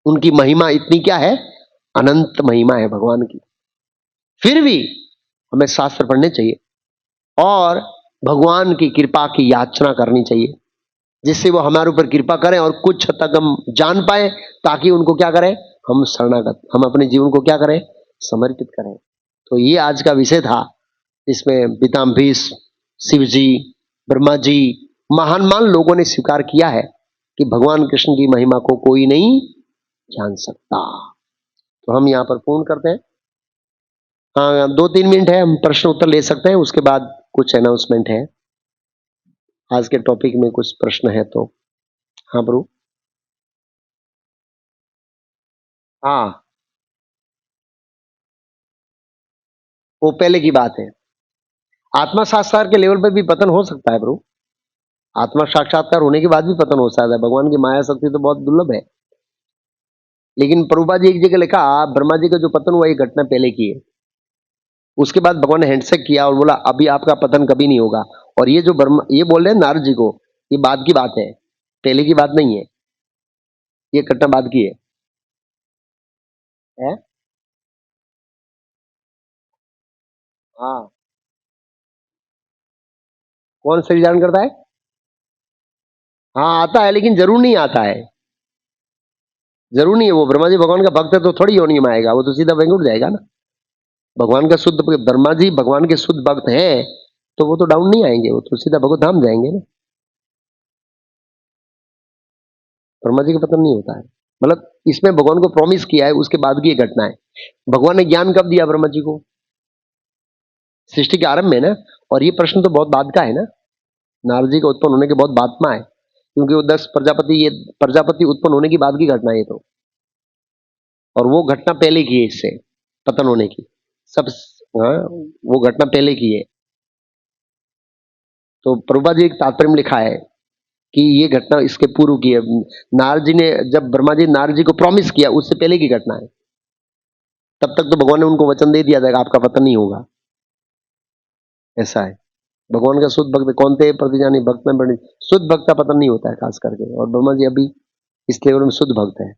उनकी महिमा इतनी क्या है? अनंत महिमा है भगवान की। फिर भी हमें शास्त्र पढ़ने चाहिए और भगवान की कृपा की याचना करनी चाहिए जिससे वो हमारे ऊपर कृपा करें और कुछ हद तक हम जान पाए, ताकि उनको क्या करें? हम शरणागत, हम अपने जीवन को क्या करें? समर्पित करें। तो ये आज का विषय था। इसमें पितामह भीष्म, शिव जी, ब्रह्मा जी, महान महान लोगों ने स्वीकार किया है कि भगवान कृष्ण की महिमा को कोई नहीं जान सकता। तो हम यहाँ पर पूर्ण करते हैं। हाँ, 2-3 मिनट है, हम प्रश्न उत्तर ले सकते हैं, उसके बाद कुछ अनाउंसमेंट है। आज के टॉपिक में कुछ प्रश्न है तो। हाँ प्रभु। हाँ, वो पहले की बात है। आत्मा साक्षात्कार के लेवल पर भी पतन हो सकता है प्रभु। आत्मा साक्षात्कार होने के बाद भी पतन हो सकता है। भगवान की माया शक्ति तो बहुत दुर्लभ है। लेकिन प्रभुपाद जी एक जगह लिखा, ब्रह्मा जी का जो पतन हुआ ये घटना पहले की है। उसके बाद भगवान ने हैंडशेक किया और बोला अभी आपका पतन कभी नहीं होगा। और ये जो ब्रह्मा ये बोल रहे हैं नारद जी को, ये बाद की बात है, पहले की बात नहीं है। ये घटना बाद की है? हाँ, कौन शरीर धारण करता है? हाँ आता है, लेकिन जरूर नहीं आता है। जरूर नहीं है। वो ब्रह्मा जी भगवान का भक्त है तो थोड़ी योनि में आएगा, वो तो सीधा वैकुंठ जाएगा ना। भगवान का शुद्ध ब्रह्मा जी भगवान के शुद्ध भक्त हैं तो वो तो डाउन नहीं आएंगे, वो तो सीधा भगवत धाम जाएंगे ना। ब्रह्मा जी का पतन नहीं होता है। मतलब इसमें भगवान को प्रॉमिस किया है, उसके बाद की ये घटना है। भगवान ने ज्ञान कब दिया ब्रह्मा जी को? सृष्टि के आरंभ में ना। और ये प्रश्न तो बहुत बाद का है ना। नारद जी का उत्पन्न होने के बहुत बाद में है, क्योंकि वो 10 प्रजापति, ये प्रजापति उत्पन्न होने की बाद की घटना है ये तो। और वो घटना पहले की है इससे, पतन होने की सब। हाँ, वो घटना पहले की है। तो प्रभुपाद जी एक तात्पर्य में लिखा है कि ये घटना इसके पूर्व की है। नारद जी ने जब ब्रह्मा जी नारद जी को प्रॉमिस किया उससे पहले की घटना है। तब तक तो भगवान ने उनको वचन दे दिया था कि आपका पतन नहीं होगा। ऐसा है। भगवान का शुद्ध भक्त कौन थे? प्रतिजानी भक्त में बड़ी शुद्ध भक्त का पतन नहीं होता है खास करके। और ब्रह्मा जी अभी इस लेवल में शुद्ध भक्त है।